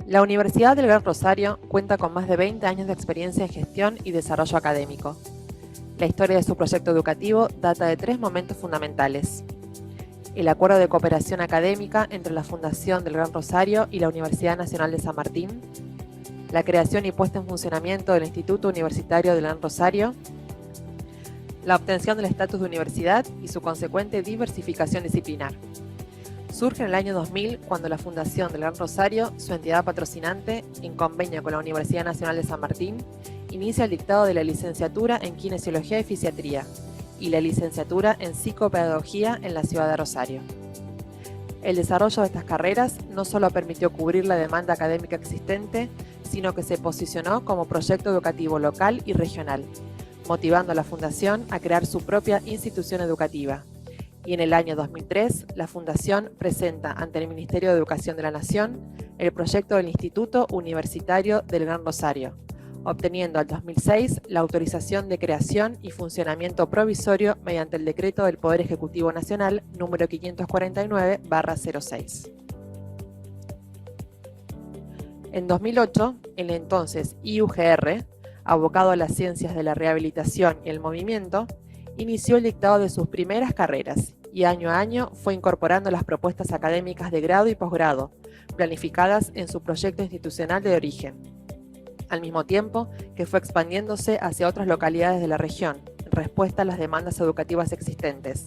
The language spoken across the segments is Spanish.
La Universidad del Gran Rosario cuenta con más de 20 años de experiencia en gestión y desarrollo académico. La historia de su proyecto educativo data de 3 momentos fundamentales: el acuerdo de cooperación académica entre la Fundación del Gran Rosario y la Universidad Nacional de San Martín, la creación y puesta en funcionamiento del Instituto Universitario del Gran Rosario, la obtención del estatus de universidad y su consecuente diversificación disciplinar. Surge en el año 2000 cuando la Fundación del Gran Rosario, su entidad patrocinante, en convenio con la Universidad Nacional de San Martín, inicia el dictado de la licenciatura en Kinesiología y Fisiatría y la licenciatura en Psicopedagogía en la ciudad de Rosario. El desarrollo de estas carreras no solo permitió cubrir la demanda académica existente, sino que se posicionó como proyecto educativo local y regional, motivando a la Fundación a crear su propia institución educativa. Y en el año 2003, la Fundación presenta ante el Ministerio de Educación de la Nación el proyecto del Instituto Universitario del Gran Rosario, obteniendo al 2006 la autorización de creación y funcionamiento provisorio mediante el Decreto del Poder Ejecutivo Nacional número 549/06. En 2008, el entonces IUGR, abocado a las ciencias de la rehabilitación y el movimiento, inició el dictado de sus primeras carreras y año a año fue incorporando las propuestas académicas de grado y posgrado, planificadas en su proyecto institucional de origen, al mismo tiempo que fue expandiéndose hacia otras localidades de la región, en respuesta a las demandas educativas existentes,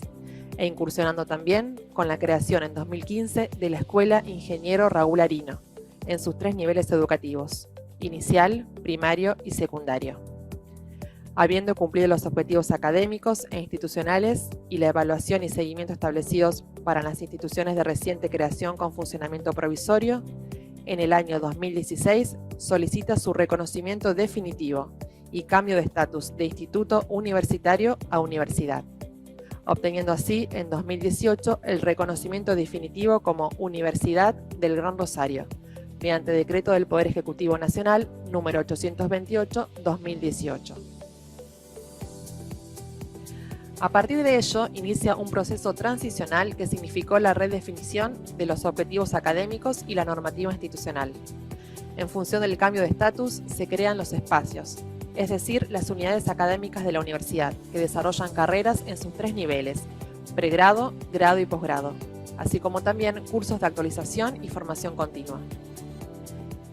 e incursionando también con la creación en 2015 de la Escuela Ingeniero Raúl Arino, en sus 3 niveles educativos: inicial, primario y secundario. Habiendo cumplido los objetivos académicos e institucionales y la evaluación y seguimiento establecidos para las instituciones de reciente creación con funcionamiento provisorio, en el año 2016 solicita su reconocimiento definitivo y cambio de estatus de instituto universitario a universidad, obteniendo así en 2018 el reconocimiento definitivo como Universidad del Gran Rosario, mediante Decreto del Poder Ejecutivo Nacional número 828/2018. A partir de ello, inicia un proceso transicional que significó la redefinición de los objetivos académicos y la normativa institucional. En función del cambio de estatus, se crean los espacios, es decir, las unidades académicas de la universidad, que desarrollan carreras en sus 3 niveles: pregrado, grado y posgrado, así como también cursos de actualización y formación continua.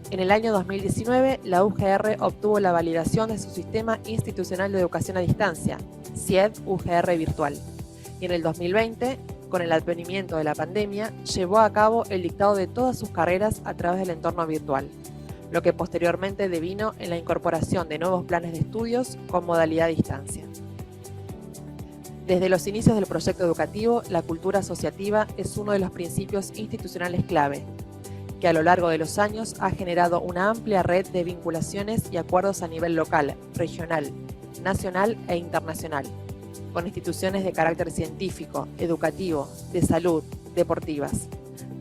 En el año 2019, la UGR obtuvo la validación de su Sistema Institucional de Educación a Distancia, SIED UGR Virtual, y en el 2020, con el advenimiento de la pandemia, llevó a cabo el dictado de todas sus carreras a través del entorno virtual, lo que posteriormente devino en la incorporación de nuevos planes de estudios con modalidad a distancia. Desde los inicios del proyecto educativo, la cultura asociativa es uno de los principios institucionales clave, que a lo largo de los años ha generado una amplia red de vinculaciones y acuerdos a nivel local, regional, nacional e internacional, con instituciones de carácter científico, educativo, de salud, deportivas,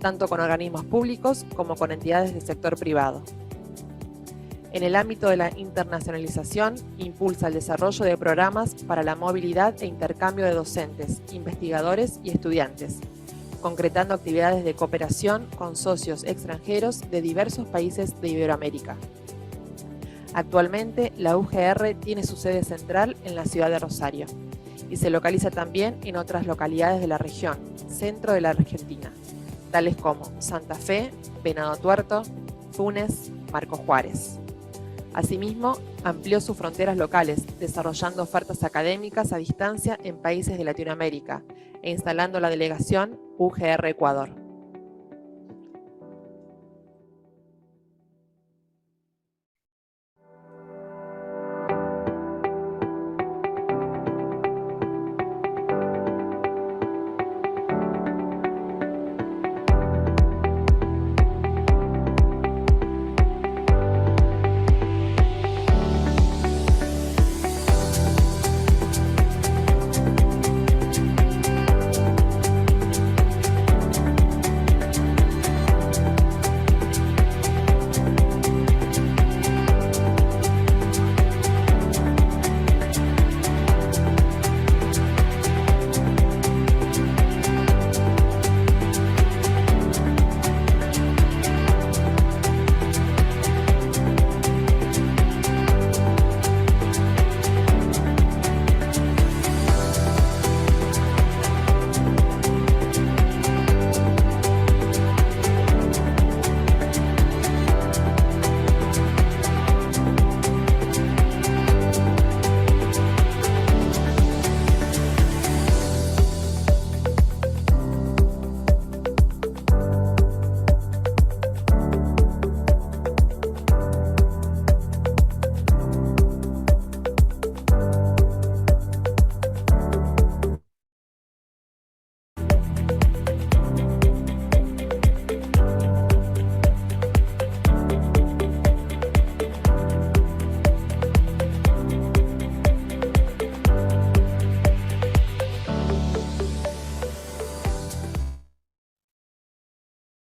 tanto con organismos públicos como con entidades del sector privado. En el ámbito de la internacionalización, impulsa el desarrollo de programas para la movilidad e intercambio de docentes, investigadores y estudiantes, concretando actividades de cooperación con socios extranjeros de diversos países de Iberoamérica. Actualmente, la UGR tiene su sede central en la ciudad de Rosario y se localiza también en otras localidades de la región, centro de la Argentina, tales como Santa Fe, Venado Tuerto, Funes, Marcos Juárez. Asimismo, amplió sus fronteras locales, desarrollando ofertas académicas a distancia en países de Latinoamérica e instalando la delegación UGR Ecuador.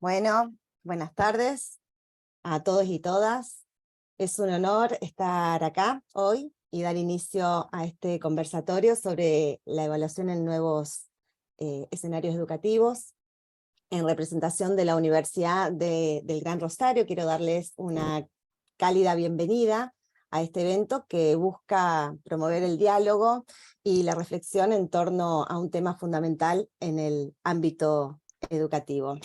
Bueno, buenas tardes a todos y todas. Es un honor estar acá hoy y dar inicio a este conversatorio sobre la evaluación en nuevos escenarios educativos. En representación de la Universidad del Gran Rosario, quiero darles una cálida bienvenida a este evento que busca promover el diálogo y la reflexión en torno a un tema fundamental en el ámbito educativo.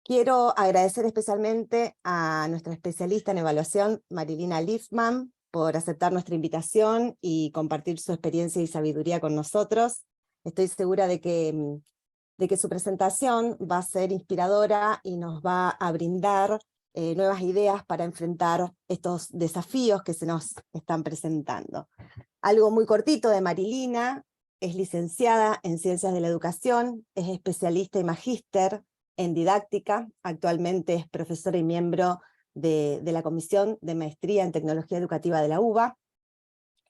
Quiero agradecer especialmente a nuestra especialista en evaluación, Marilina Liefman, por aceptar nuestra invitación y compartir su experiencia y sabiduría con nosotros. Estoy segura de que su presentación va a ser inspiradora y nos va a brindar nuevas ideas para enfrentar estos desafíos que se nos están presentando. Algo muy cortito de Marilina: es licenciada en Ciencias de la Educación, es especialista y magíster en didáctica, actualmente es profesora y miembro de la Comisión de Maestría en Tecnología Educativa de la UBA.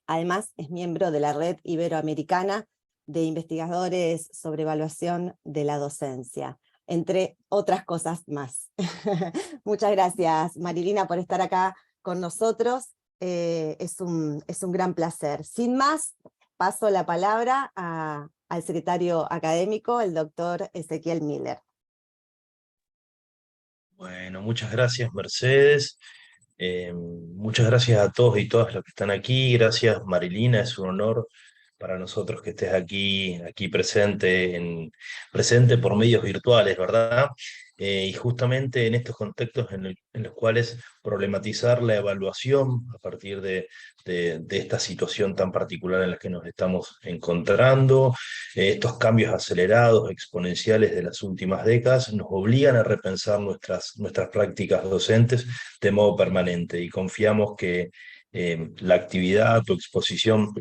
Además es miembro de la Red Iberoamericana de Investigadores sobre Evaluación de la Docencia, entre otras cosas más. Muchas gracias, Marilina, por estar acá con nosotros. Es un gran placer. Sin más, paso la palabra al secretario académico, el doctor Ezequiel Miller. Bueno, muchas gracias, Mercedes. Muchas gracias a todos y todas los que están aquí. Gracias, Marilina. Es un honor para nosotros que estés aquí presente por medios virtuales, ¿verdad? Y justamente en estos contextos en los cuales problematizar la evaluación a partir de esta situación tan particular en la que nos estamos encontrando, estos cambios acelerados, exponenciales de las últimas décadas, nos obligan a repensar nuestras prácticas docentes de modo permanente, y confiamos que la actividad, tu exposición,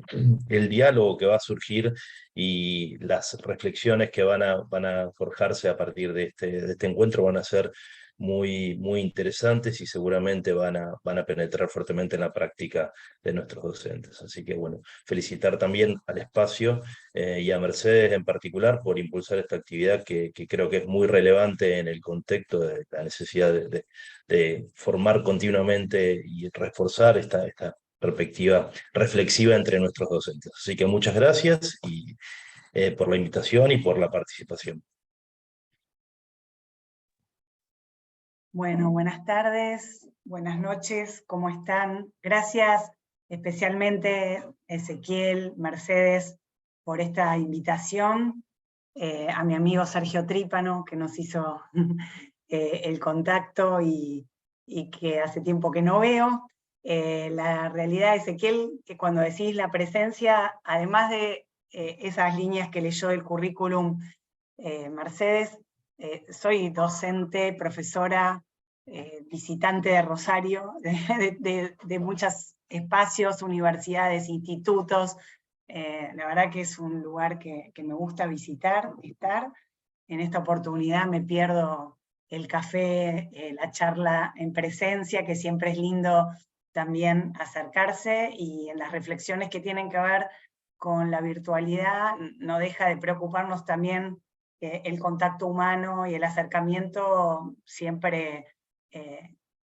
el diálogo que va a surgir y las reflexiones que van a forjarse a partir de este encuentro van a ser muy interesantes y seguramente van a penetrar fuertemente en la práctica de nuestros docentes. Así que bueno, felicitar también al espacio y a Mercedes en particular por impulsar esta actividad que creo que es muy relevante en el contexto de la necesidad de formar continuamente y reforzar esta perspectiva reflexiva entre nuestros docentes. Así que muchas gracias por la invitación y por la participación. Bueno, buenas tardes, buenas noches, ¿cómo están? Gracias especialmente Ezequiel, Mercedes, por esta invitación, a mi amigo Sergio Trípano, que nos hizo el contacto y que hace tiempo que no veo. La realidad, Ezequiel, que cuando decís la presencia, además de esas líneas que leyó del currículum Mercedes, soy docente, profesora, visitante de Rosario, de muchos espacios, universidades, institutos. La verdad que es un lugar que me gusta visitar, estar. En esta oportunidad me pierdo el café, la charla en presencia, que siempre es lindo también acercarse, y en las reflexiones que tienen que ver con la virtualidad, no deja de preocuparnos también el contacto humano y el acercamiento siempre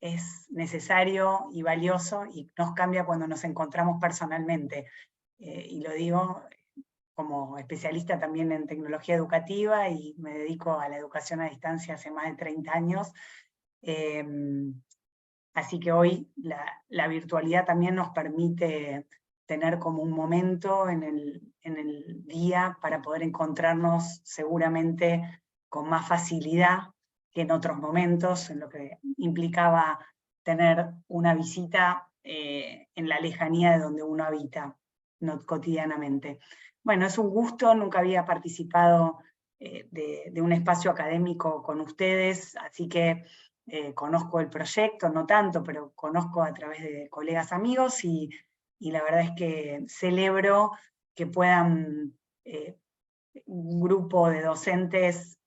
es necesario y valioso, y nos cambia cuando nos encontramos personalmente. Y lo digo como especialista también en tecnología educativa, y me dedico a la educación a distancia hace más de 30 años. Así que hoy la virtualidad también nos permite tener como un momento en el día para poder encontrarnos seguramente con más facilidad que en otros momentos, en lo que implicaba tener una visita en la lejanía de donde uno habita cotidianamente. Bueno, es un gusto, nunca había participado de un espacio académico con ustedes, así que conozco el proyecto, no tanto, pero conozco a través de colegas amigos, y la verdad es que celebro que puedan un grupo de docentes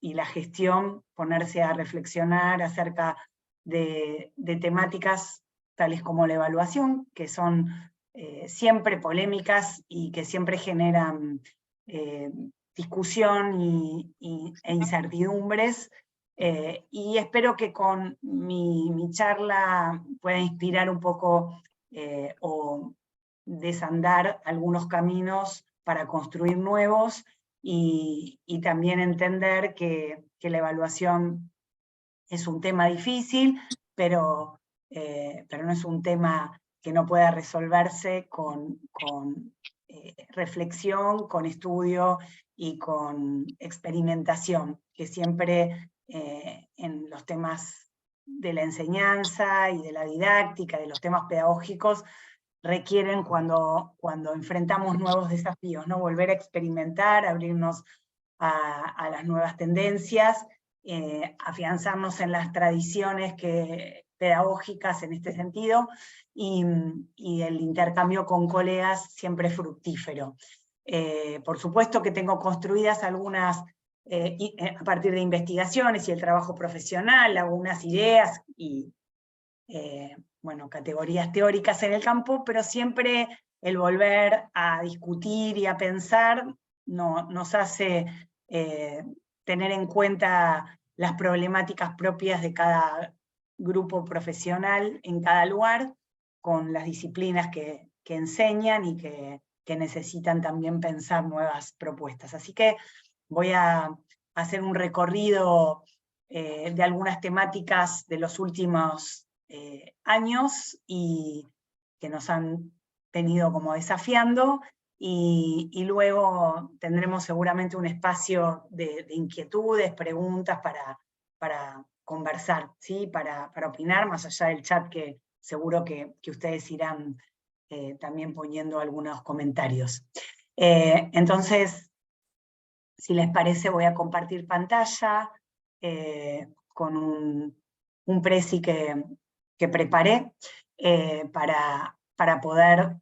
y la gestión ponerse a reflexionar acerca de temáticas tales como la evaluación, que son siempre polémicas y que siempre generan discusión e incertidumbres, y espero que con mi charla pueda inspirar un poco o desandar algunos caminos para construir nuevos, y también entender que la evaluación es un tema difícil, pero no es un tema que no pueda resolverse con reflexión, con estudio y con experimentación, que siempre en los temas de la enseñanza y de la didáctica, de los temas pedagógicos, requieren cuando enfrentamos nuevos desafíos, ¿no? Volver a experimentar, abrirnos a las nuevas tendencias, afianzarnos en las tradiciones pedagógicas en este sentido, y el intercambio con colegas siempre fructífero. Por supuesto que tengo construidas algunas, a partir de investigaciones y el trabajo profesional, algunas ideas y bueno, categorías teóricas en el campo, pero siempre el volver a discutir y a pensar nos hace tener en cuenta las problemáticas propias de cada grupo profesional en cada lugar, con las disciplinas que enseñan y que necesitan también pensar nuevas propuestas. Así que voy a hacer un recorrido de algunas temáticas de los últimos años y que nos han venido como desafiando, y luego tendremos seguramente un espacio de inquietudes, preguntas para conversar, ¿sí? Para opinar, más allá del chat que seguro que ustedes irán también poniendo algunos comentarios. Entonces, si les parece, voy a compartir pantalla con un presi que preparé para poder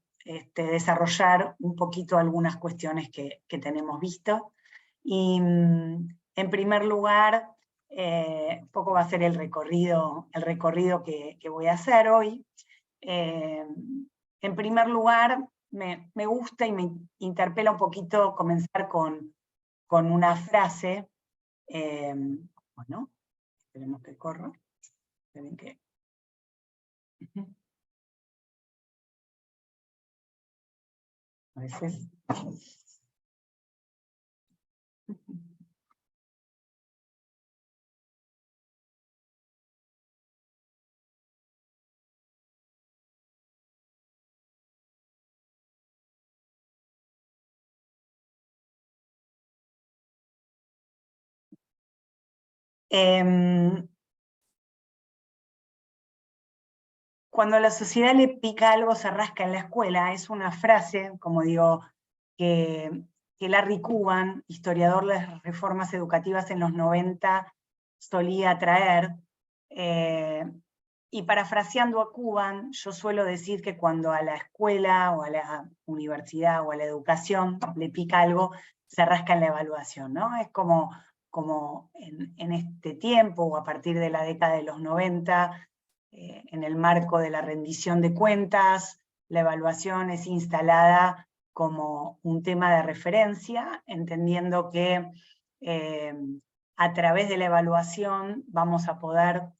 desarrollar un poquito algunas cuestiones que tenemos visto. Y en primer lugar, poco va a ser el recorrido que voy a hacer hoy. En primer lugar, me gusta y me interpela un poquito comenzar con una frase. Bueno, esperemos que corra. Esperen que... A veces... Cuando a la sociedad le pica algo, se rasca en la escuela, es una frase, como digo, que Larry Cuban, historiador de las reformas educativas en los 90, solía traer. Y parafraseando a Cuban, yo suelo decir que cuando a la escuela o a la universidad o a la educación le pica algo, se rasca en la evaluación, ¿no? Es como en este tiempo, o a partir de la década de los 90, en el marco de la rendición de cuentas, la evaluación es instalada como un tema de referencia, entendiendo que a través de la evaluación vamos a poder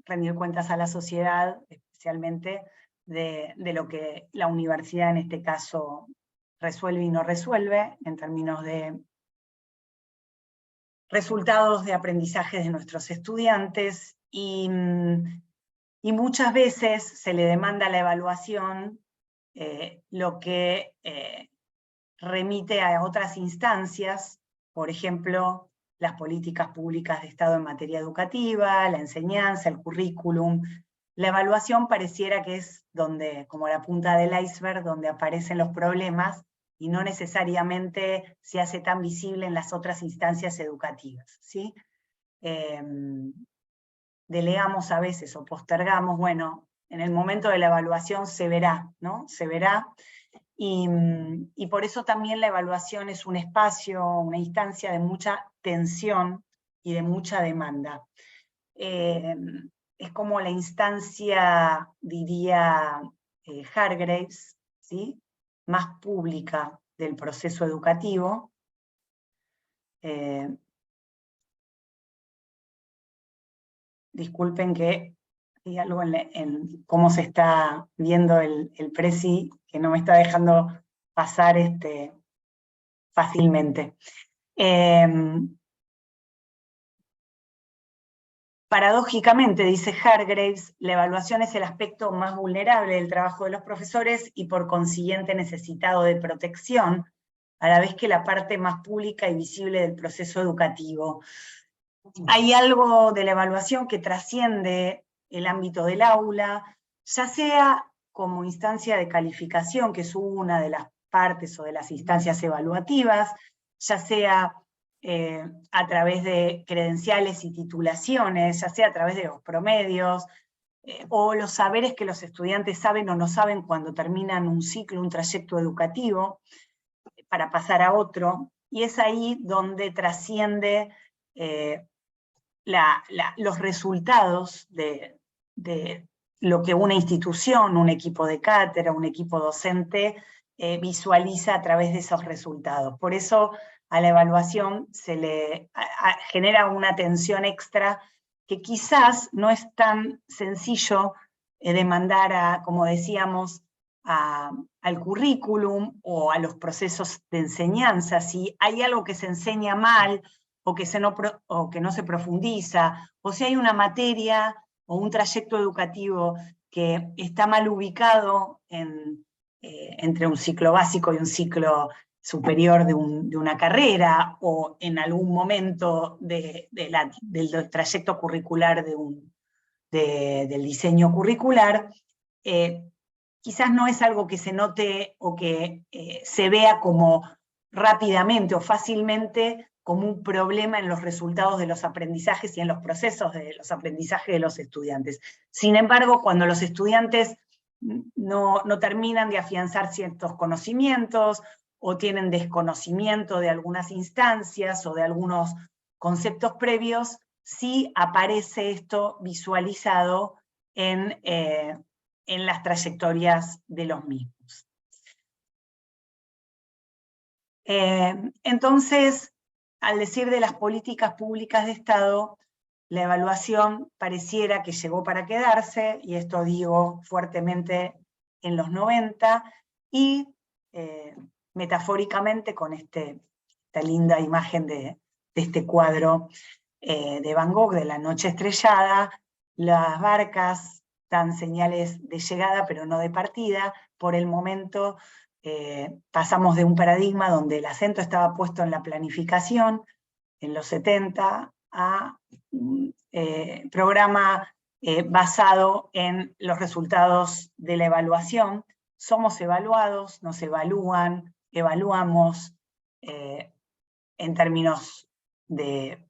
rendir cuentas a la sociedad, especialmente de lo que la universidad en este caso resuelve y no resuelve, en términos de resultados de aprendizaje de nuestros estudiantes, y muchas veces se le demanda a la evaluación lo que remite a otras instancias, por ejemplo, las políticas públicas de Estado en materia educativa, la enseñanza, el currículum. La evaluación pareciera que es donde, como la punta del iceberg, donde aparecen los problemas, y no necesariamente se hace tan visible en las otras instancias educativas, ¿sí? Delegamos a veces o postergamos, bueno, en el momento de la evaluación se verá, ¿no? Se verá, y por eso también la evaluación es un espacio, una instancia de mucha tensión y de mucha demanda. Es como la instancia, diría Hargreaves, ¿sí? Más pública del proceso educativo, Disculpen que hay algo en cómo se está viendo el presi que no me está dejando pasar fácilmente. Paradójicamente, dice Hargreaves, la evaluación es el aspecto más vulnerable del trabajo de los profesores y por consiguiente necesitado de protección, a la vez que la parte más pública y visible del proceso educativo. Hay algo de la evaluación que trasciende el ámbito del aula, ya sea como instancia de calificación, que es una de las partes o de las instancias evaluativas, ya sea a través de credenciales y titulaciones, ya sea a través de los promedios, o los saberes que los estudiantes saben o no saben cuando terminan un ciclo, un trayecto educativo, para pasar a otro, y es ahí donde trasciende los resultados de lo que una institución, un equipo de cátedra, un equipo docente visualiza a través de esos resultados. Por eso a la evaluación se le genera una atención extra que quizás no es tan sencillo demandar como decíamos, al currículum o a los procesos de enseñanza. Si hay algo que se enseña mal, o que no se profundiza, o si hay una materia o un trayecto educativo que está mal ubicado entre un ciclo básico y un ciclo superior de una carrera, o en algún momento del trayecto curricular del diseño curricular, quizás no es algo que se note o que se vea como rápidamente o fácilmente como un problema en los resultados de los aprendizajes y en los procesos de los aprendizajes de los estudiantes. Sin embargo, cuando los estudiantes no terminan de afianzar ciertos conocimientos, o tienen desconocimiento de algunas instancias o de algunos conceptos previos, sí aparece esto visualizado en las trayectorias de los mismos. Entonces, al decir de las políticas públicas de Estado, la evaluación pareciera que llegó para quedarse, y esto digo fuertemente en los 90, y metafóricamente con esta linda imagen de este cuadro de Van Gogh, de la noche estrellada, las barcas dan señales de llegada pero no de partida. Por el momento pasamos de un paradigma donde el acento estaba puesto en la planificación, en los 70, a un programa basado en los resultados de la evaluación. Somos evaluados, nos evalúan, evaluamos en términos de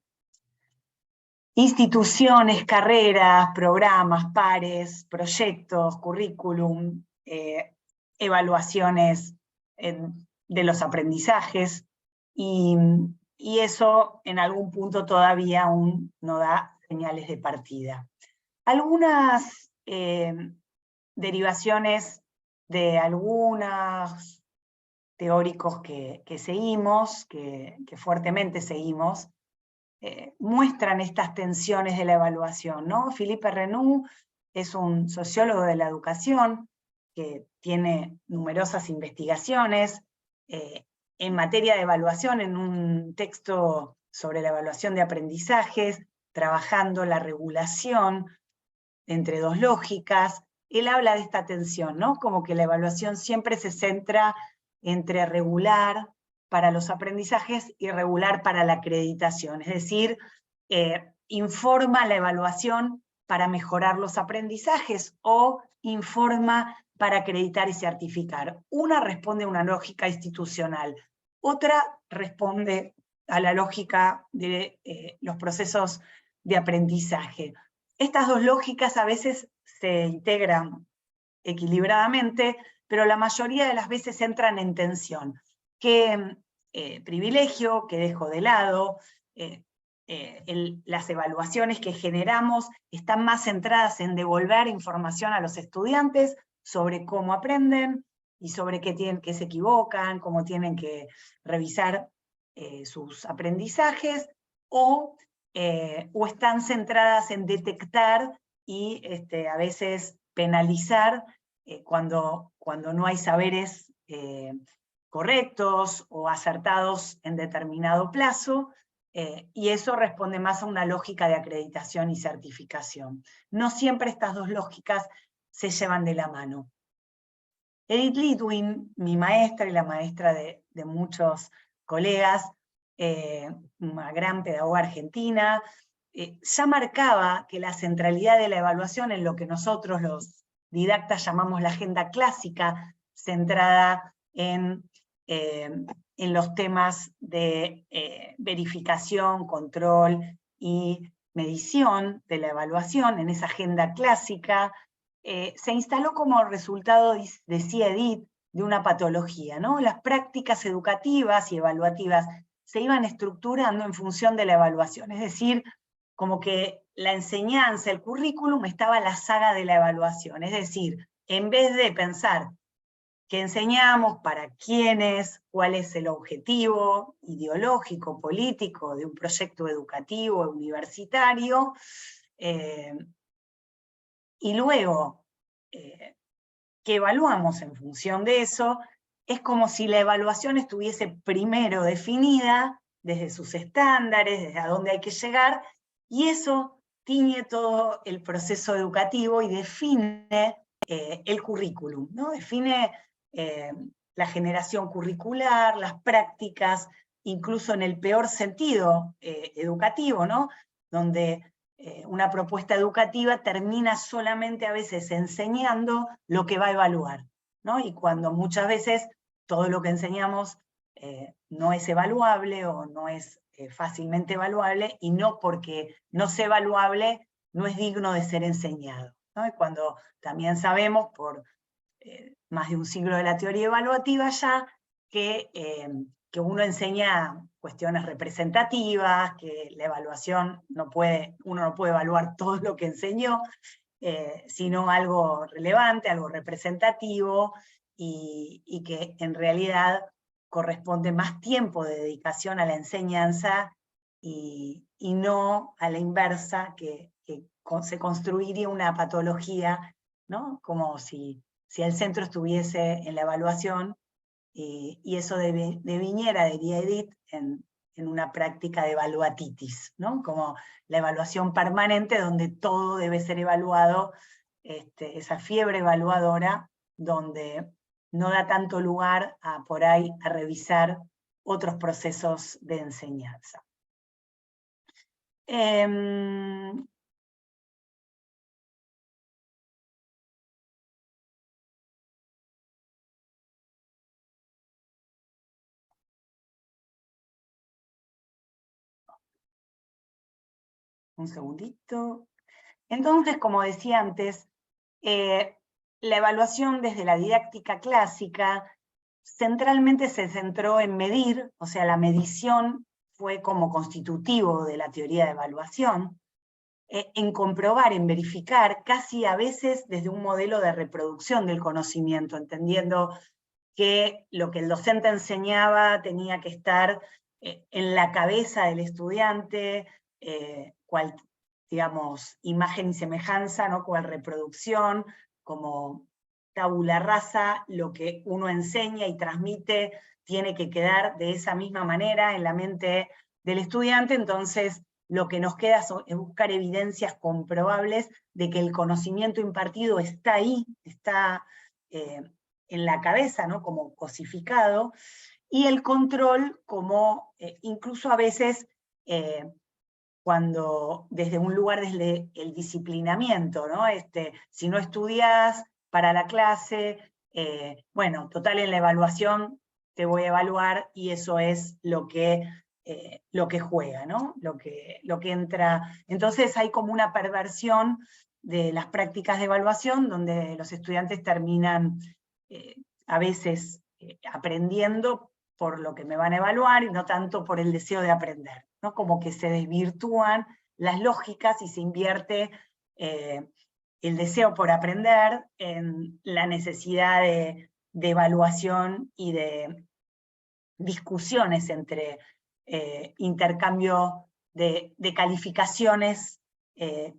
instituciones, carreras, programas, pares, proyectos, currículum, evaluaciones de los aprendizajes, y eso en algún punto todavía aún no da señales de partida. Algunas derivaciones de algunos teóricos que seguimos, que fuertemente seguimos, muestran estas tensiones de la evaluación, ¿no? Philippe Renou es un sociólogo de la educación que tiene numerosas investigaciones en materia de evaluación, en un texto sobre la evaluación de aprendizajes, trabajando la regulación entre dos lógicas. Él habla de esta tensión, ¿no? Como que la evaluación siempre se centra entre regular para los aprendizajes y regular para la acreditación, es decir, informa la evaluación para mejorar los aprendizajes o informa para acreditar y certificar. Una responde a una lógica institucional, otra responde a la lógica de los procesos de aprendizaje. Estas dos lógicas a veces se integran equilibradamente, pero la mayoría de las veces entran en tensión. ¿Qué privilegio que dejo de lado? Las evaluaciones que generamos están más centradas en devolver información a los estudiantes sobre cómo aprenden y sobre qué se equivocan, cómo tienen que revisar sus aprendizajes, o están centradas en detectar y a veces penalizar cuando no hay saberes correctos o acertados en determinado plazo, y eso responde más a una lógica de acreditación y certificación. No siempre estas dos lógicas se llevan de la mano. Edith Litwin, mi maestra y la maestra de muchos colegas, una gran pedagoga argentina, ya marcaba que la centralidad de la evaluación en lo que nosotros los didactas llamamos la agenda clásica, centrada en los temas de verificación, control y medición de la evaluación, en esa agenda clásica, se instaló como resultado, decía Edith, de una patología, ¿no? Las prácticas educativas y evaluativas se iban estructurando en función de la evaluación, es decir, como que la enseñanza, el currículum, estaba la saga de la evaluación, es decir, en vez de pensar qué enseñamos, para quiénes, cuál es el objetivo ideológico, político de un proyecto educativo, universitario, y luego, que evaluamos en función de eso, es como si la evaluación estuviese primero definida, desde sus estándares, desde a dónde hay que llegar, y eso tiñe todo el proceso educativo y define el currículum, ¿no? Define la generación curricular, las prácticas, incluso en el peor sentido educativo, ¿no? Donde una propuesta educativa termina solamente a veces enseñando lo que va a evaluar, ¿no? Y cuando muchas veces todo lo que enseñamos no es evaluable o no es fácilmente evaluable, y no porque no sea evaluable no es digno de ser enseñado, ¿no? Y cuando también sabemos por más de un siglo de la teoría evaluativa ya que uno enseña cuestiones representativas, que la evaluación uno no puede evaluar todo lo que enseñó, sino algo relevante, algo representativo, y que en realidad corresponde más tiempo de dedicación a la enseñanza y no a la inversa, que se construiría una patología, ¿no? Como si el centro estuviese en la evaluación, y eso deviniera, diría Edith, en una práctica de evaluatitis, ¿no? Como la evaluación permanente donde todo debe ser evaluado, esa fiebre evaluadora donde no da tanto lugar por ahí a revisar otros procesos de enseñanza. Un segundito. Entonces, como decía antes, la evaluación desde la didáctica clásica centralmente se centró en medir, o sea, la medición fue como constitutivo de la teoría de evaluación, en comprobar, en verificar, casi a veces desde un modelo de reproducción del conocimiento, entendiendo que lo que el docente enseñaba tenía que estar en la cabeza del estudiante, cual, digamos, imagen y semejanza, ¿no? Cual reproducción, como tabula rasa, lo que uno enseña y transmite tiene que quedar de esa misma manera en la mente del estudiante. Entonces lo que nos queda es buscar evidencias comprobables de que el conocimiento impartido está ahí, está en la cabeza, ¿no? Como cosificado, y el control como incluso a veces cuando desde un lugar desde el disciplinamiento, ¿no? Si no estudias para la clase, bueno, total en la evaluación te voy a evaluar y eso es lo que juega, ¿no? Lo que entra. Entonces hay como una perversión de las prácticas de evaluación donde los estudiantes terminan a veces aprendiendo por lo que me van a evaluar y no tanto por el deseo de aprender, ¿no? Como que se desvirtúan las lógicas y se invierte el deseo por aprender en la necesidad de evaluación y de discusiones entre intercambio de calificaciones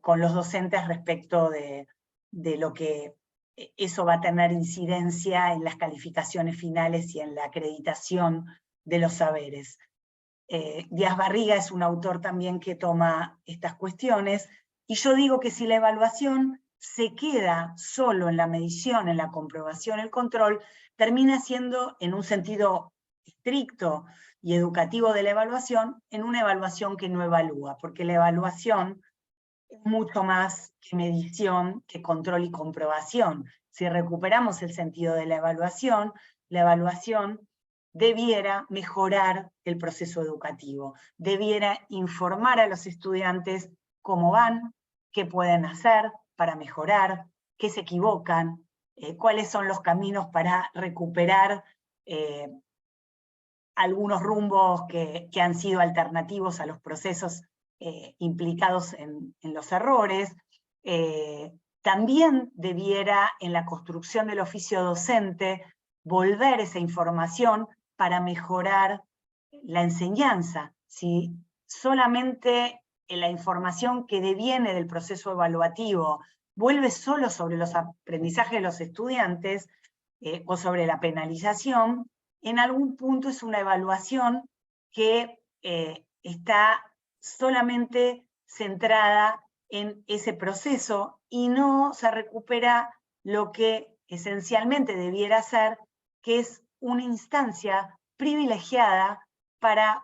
con los docentes respecto de lo que eso va a tener incidencia en las calificaciones finales y en la acreditación de los saberes. Díaz Barriga es un autor también que toma estas cuestiones, y yo digo que si la evaluación se queda solo en la medición, en la comprobación, el control, termina siendo, en un sentido estricto y educativo de la evaluación, en una evaluación que no evalúa, porque la evaluación es mucho más que medición, que control y comprobación. Si recuperamos el sentido de la evaluación debiera mejorar el proceso educativo, debiera informar a los estudiantes cómo van, qué pueden hacer para mejorar, qué se equivocan, cuáles son los caminos para recuperar algunos rumbos que han sido alternativos a los procesos implicados en los errores. También debiera, en la construcción del oficio docente, volver esa información para mejorar la enseñanza. Si solamente la información que deviene del proceso evaluativo vuelve solo sobre los aprendizajes de los estudiantes o sobre la penalización, en algún punto es una evaluación que está solamente centrada en ese proceso y no se recupera lo que esencialmente debiera ser, que es una instancia privilegiada para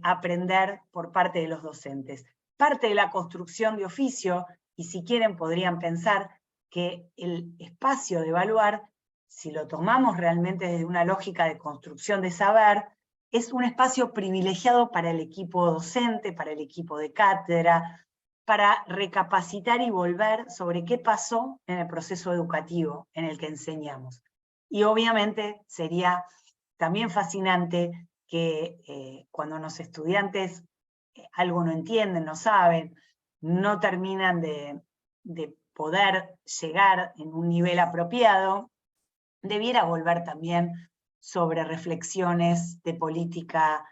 aprender por parte de los docentes. Parte de la construcción de oficio, y si quieren podrían pensar que el espacio de evaluar, si lo tomamos realmente desde una lógica de construcción de saber, es un espacio privilegiado para el equipo docente, para el equipo de cátedra, para recapacitar y volver sobre qué pasó en el proceso educativo en el que enseñamos. Y obviamente sería también fascinante que cuando los estudiantes algo no entienden, no saben, no terminan de poder llegar en un nivel apropiado, debiera volver también sobre reflexiones de política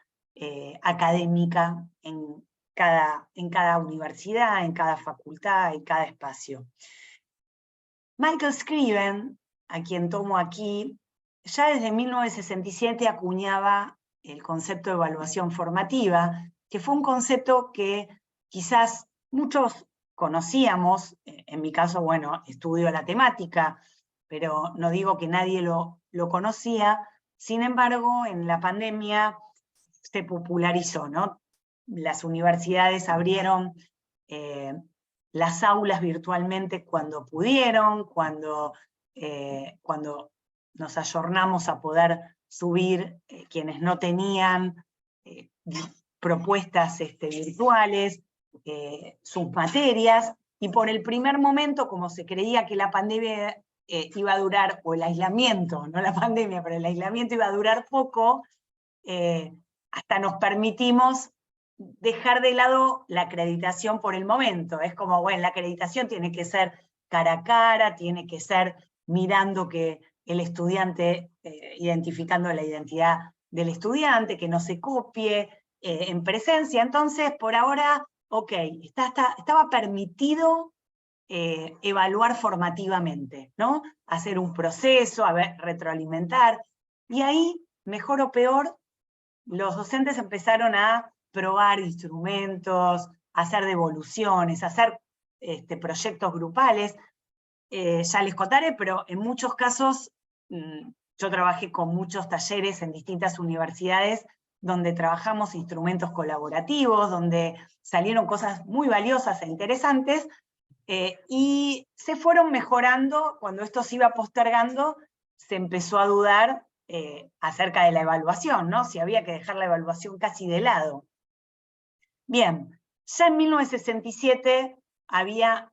académica en cada universidad, en cada facultad, en cada espacio. Michael Scriven, a quien tomo aquí, ya desde 1967 acuñaba el concepto de evaluación formativa, que fue un concepto que quizás muchos conocíamos. En mi caso, bueno, estudio la temática, pero no digo que nadie lo conocía. Sin embargo, en la pandemia se popularizó, ¿no? Las universidades abrieron las aulas virtualmente cuando pudieron, cuando nos ayornamos a poder subir quienes no tenían propuestas virtuales, sus materias, y por el primer momento, como se creía que la pandemia iba a durar, o el aislamiento, no la pandemia, pero el aislamiento iba a durar poco, hasta nos permitimos dejar de lado la acreditación por el momento. Es como, bueno, la acreditación tiene que ser cara a cara, tiene que ser mirando que el estudiante, identificando la identidad del estudiante, que no se copie en presencia. Entonces, por ahora, ok, estaba permitido evaluar formativamente, ¿no? Hacer un proceso, retroalimentar, y ahí, mejor o peor, los docentes empezaron a probar instrumentos, a hacer devoluciones, a hacer proyectos grupales. Ya les contaré, pero en muchos casos, yo trabajé con muchos talleres en distintas universidades donde trabajamos instrumentos colaborativos, donde salieron cosas muy valiosas e interesantes, y se fueron mejorando. Cuando esto se iba postergando, se empezó a dudar acerca de la evaluación, ¿no? Si había que dejar la evaluación casi de lado. Bien, ya en 1967 había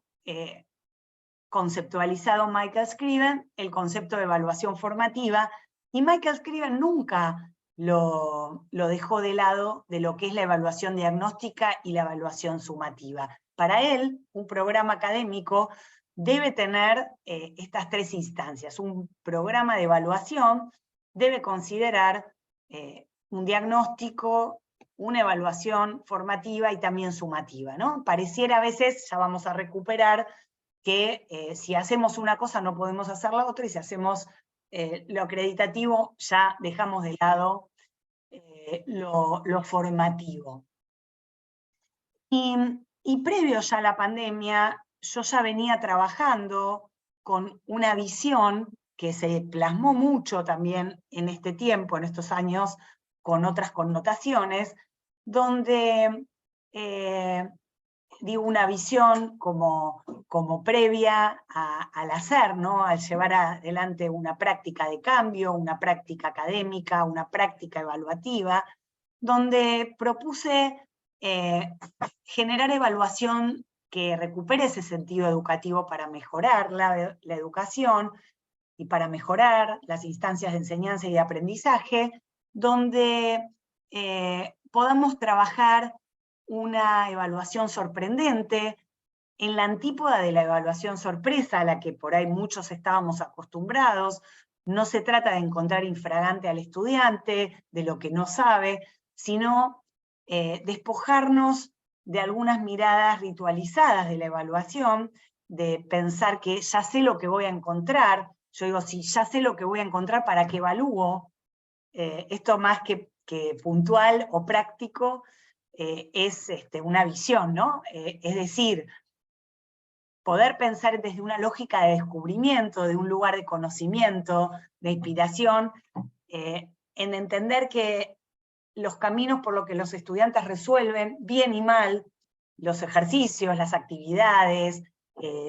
conceptualizado Michael Scriven el concepto de evaluación formativa, y Michael Scriven nunca lo dejó de lado de lo que es la evaluación diagnóstica y la evaluación sumativa. Para él, un programa académico debe tener estas tres instancias. Un programa de evaluación debe considerar un diagnóstico, una evaluación formativa y también sumativa, ¿no? Pareciera a veces, ya vamos a recuperar, que si hacemos una cosa no podemos hacer la otra, y si hacemos lo acreditativo ya dejamos de lado lo formativo. Y previo ya a la pandemia, yo ya venía trabajando con una visión que se plasmó mucho también en este tiempo, en estos años, con otras connotaciones, donde digo, una visión como previa al hacer, ¿no? Al llevar adelante una práctica de cambio, una práctica académica, una práctica evaluativa, donde propuse generar evaluación que recupere ese sentido educativo para mejorar la educación y para mejorar las instancias de enseñanza y de aprendizaje, donde podamos trabajar una evaluación sorprendente, en la antípoda de la evaluación sorpresa, a la que por ahí muchos estábamos acostumbrados. No se trata de encontrar infragante al estudiante, de lo que no sabe, sino despojarnos de algunas miradas ritualizadas de la evaluación, de pensar que ya sé lo que voy a encontrar. Yo digo, si ya sé lo que voy a encontrar, ¿para qué evalúo? Esto más que puntual o práctico, es una visión, ¿no? Es decir, poder pensar desde una lógica de descubrimiento, de un lugar de conocimiento, de inspiración, en entender que los caminos por los que los estudiantes resuelven, bien y mal, los ejercicios, las actividades,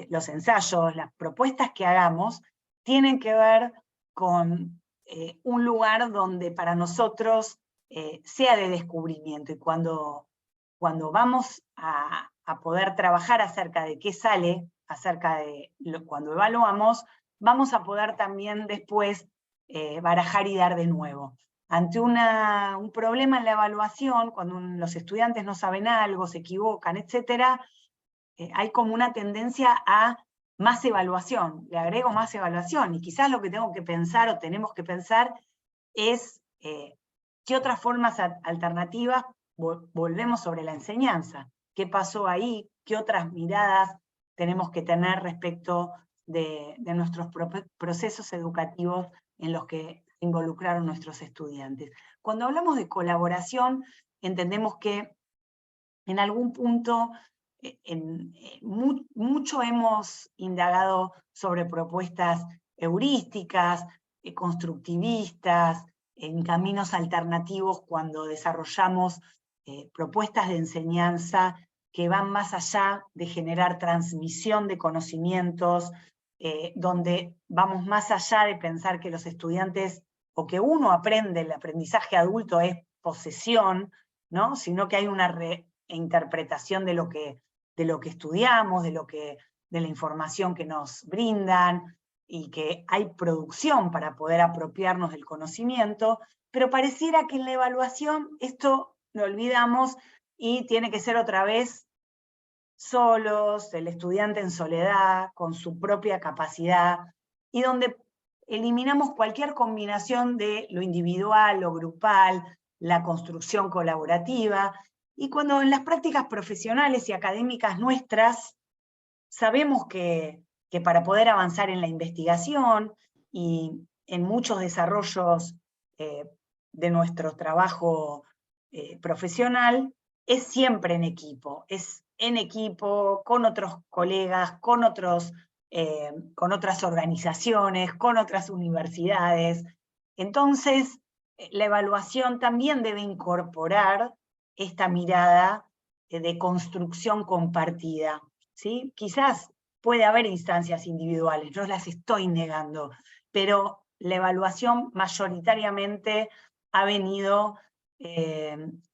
los ensayos, las propuestas que hagamos, tienen que ver con un lugar donde para nosotros sea de descubrimiento. Y cuando vamos a poder trabajar acerca de qué sale, acerca de cuando evaluamos, vamos a poder también después barajar y dar de nuevo. Ante un problema en la evaluación, cuando los estudiantes no saben algo, se equivocan, etc., hay como una tendencia a más evaluación, le agrego más evaluación, y quizás lo que tengo que pensar o tenemos que pensar es qué otras formas alternativas volvemos sobre la enseñanza, qué pasó ahí, qué otras miradas tenemos que tener respecto de nuestros procesos educativos en los que involucraron nuestros estudiantes. Cuando hablamos de colaboración, entendemos que en algún punto mucho hemos indagado sobre propuestas heurísticas, constructivistas, en caminos alternativos cuando desarrollamos propuestas de enseñanza que van más allá de generar transmisión de conocimientos, donde vamos más allá de pensar que los estudiantes, o que uno aprende, el aprendizaje adulto es posesión, ¿no? Sino que hay una reinterpretación de lo que estudiamos, de la información que nos brindan, y que hay producción para poder apropiarnos del conocimiento, pero pareciera que en la evaluación esto lo olvidamos y tiene que ser otra vez solos, el estudiante en soledad, con su propia capacidad, y donde eliminamos cualquier combinación de lo individual, lo grupal, la construcción colaborativa, y cuando en las prácticas profesionales y académicas nuestras sabemos que para poder avanzar en la investigación y en muchos desarrollos de nuestro trabajo profesional, es siempre en equipo, con otros colegas, con otras organizaciones, con otras universidades. Entonces, la evaluación también debe incorporar esta mirada de construcción compartida, ¿sí? Quizás puede haber instancias individuales, no las estoy negando, pero la evaluación mayoritariamente ha venido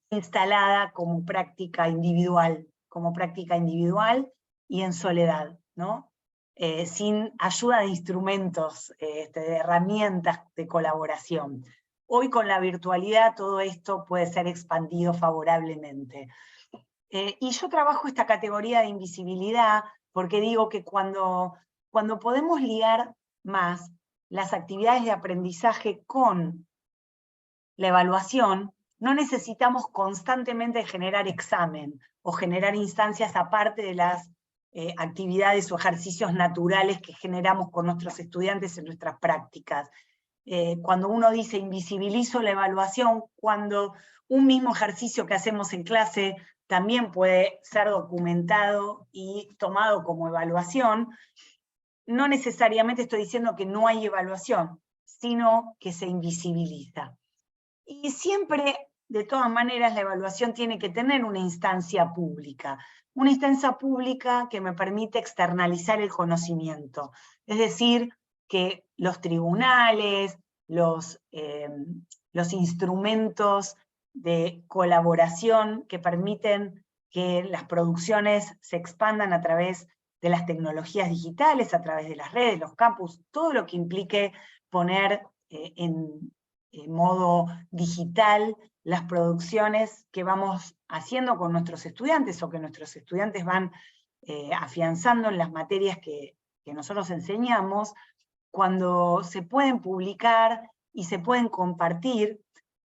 instalada como práctica individual y en soledad, ¿no? Sin ayuda de instrumentos, de herramientas de colaboración. Hoy con la virtualidad todo esto puede ser expandido favorablemente. Y yo trabajo esta categoría de invisibilidad porque digo que cuando podemos ligar más las actividades de aprendizaje con la evaluación, no necesitamos constantemente generar examen o generar instancias aparte de las actividades o ejercicios naturales que generamos con nuestros estudiantes en nuestras prácticas. Cuando uno dice invisibilizo la evaluación, cuando un mismo ejercicio que hacemos en clase también puede ser documentado y tomado como evaluación, no necesariamente estoy diciendo que no hay evaluación, sino que se invisibiliza. Y siempre, de todas maneras, la evaluación tiene que tener una instancia pública que me permite externalizar el conocimiento. Es decir, que los tribunales, los instrumentos de colaboración que permiten que las producciones se expandan a través de las tecnologías digitales, a través de las redes, los campus, todo lo que implique poner en modo digital las producciones que vamos haciendo con nuestros estudiantes o que nuestros estudiantes van afianzando en las materias que nosotros enseñamos, cuando se pueden publicar y se pueden compartir,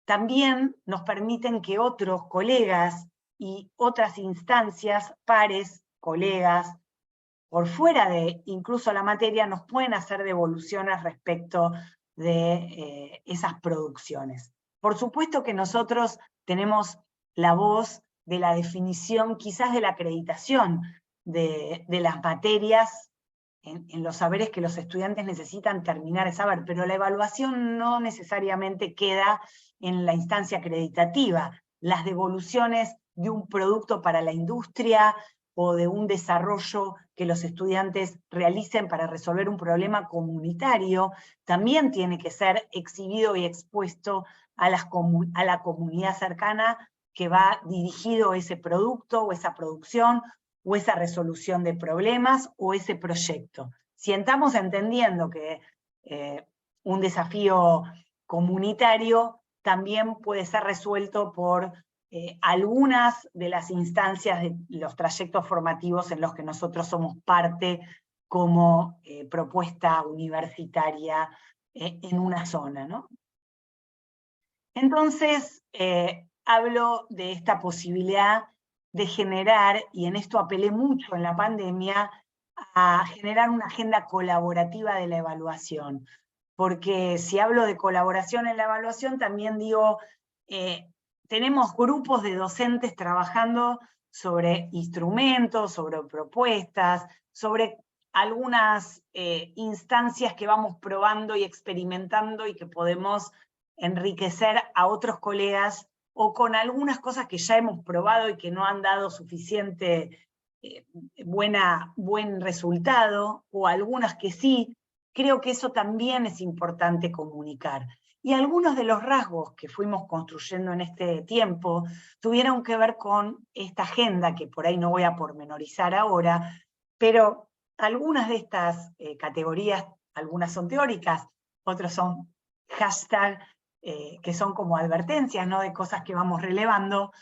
también nos permiten que otros colegas y otras instancias, pares, colegas, por fuera de incluso la materia, nos pueden hacer devoluciones respecto de esas producciones. Por supuesto que nosotros tenemos la voz de la definición, quizás de la acreditación de las materias en los saberes que los estudiantes necesitan terminar de saber, pero la evaluación no necesariamente queda en la instancia acreditativa. Las devoluciones de un producto para la industria o de un desarrollo que los estudiantes realicen para resolver un problema comunitario, también tiene que ser exhibido y expuesto a la comunidad cercana que va dirigido ese producto o esa producción o esa resolución de problemas o ese proyecto. Si estamos entendiendo que un desafío comunitario también puede ser resuelto por algunas de las instancias de los trayectos formativos en los que nosotros somos parte como propuesta universitaria en una zona, ¿no? Entonces, hablo de esta posibilidad de generar, y en esto apelé mucho en la pandemia, a generar una agenda colaborativa de la evaluación. Porque si hablo de colaboración en la evaluación, también digo, tenemos grupos de docentes trabajando sobre instrumentos, sobre propuestas, sobre algunas instancias que vamos probando y experimentando y que podemos enriquecer a otros colegas, o con algunas cosas que ya hemos probado y que no han dado suficiente buen resultado, o algunas que sí. Creo que eso también es importante comunicar. Y algunos de los rasgos que fuimos construyendo en este tiempo tuvieron que ver con esta agenda, que por ahí no voy a pormenorizar ahora, pero algunas de estas categorías, algunas son teóricas, otras son hashtag, que son como advertencias, ¿no?, de cosas que vamos relevando,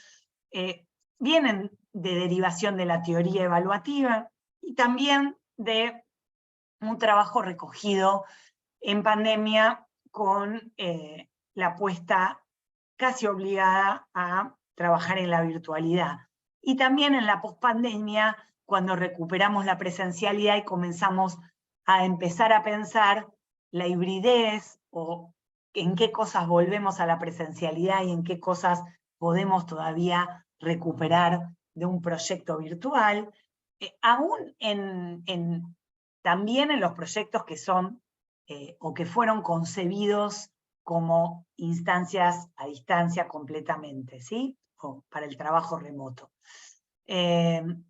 vienen de derivación de la teoría evaluativa y también de un trabajo recogido en pandemia con la apuesta casi obligada a trabajar en la virtualidad. Y también en la pospandemia, cuando recuperamos la presencialidad y comenzamos a empezar a pensar la hibridez, o en qué cosas volvemos a la presencialidad y en qué cosas podemos todavía recuperar de un proyecto virtual, aún también en los proyectos que son o que fueron concebidos como instancias a distancia completamente, ¿sí? O para el trabajo remoto. El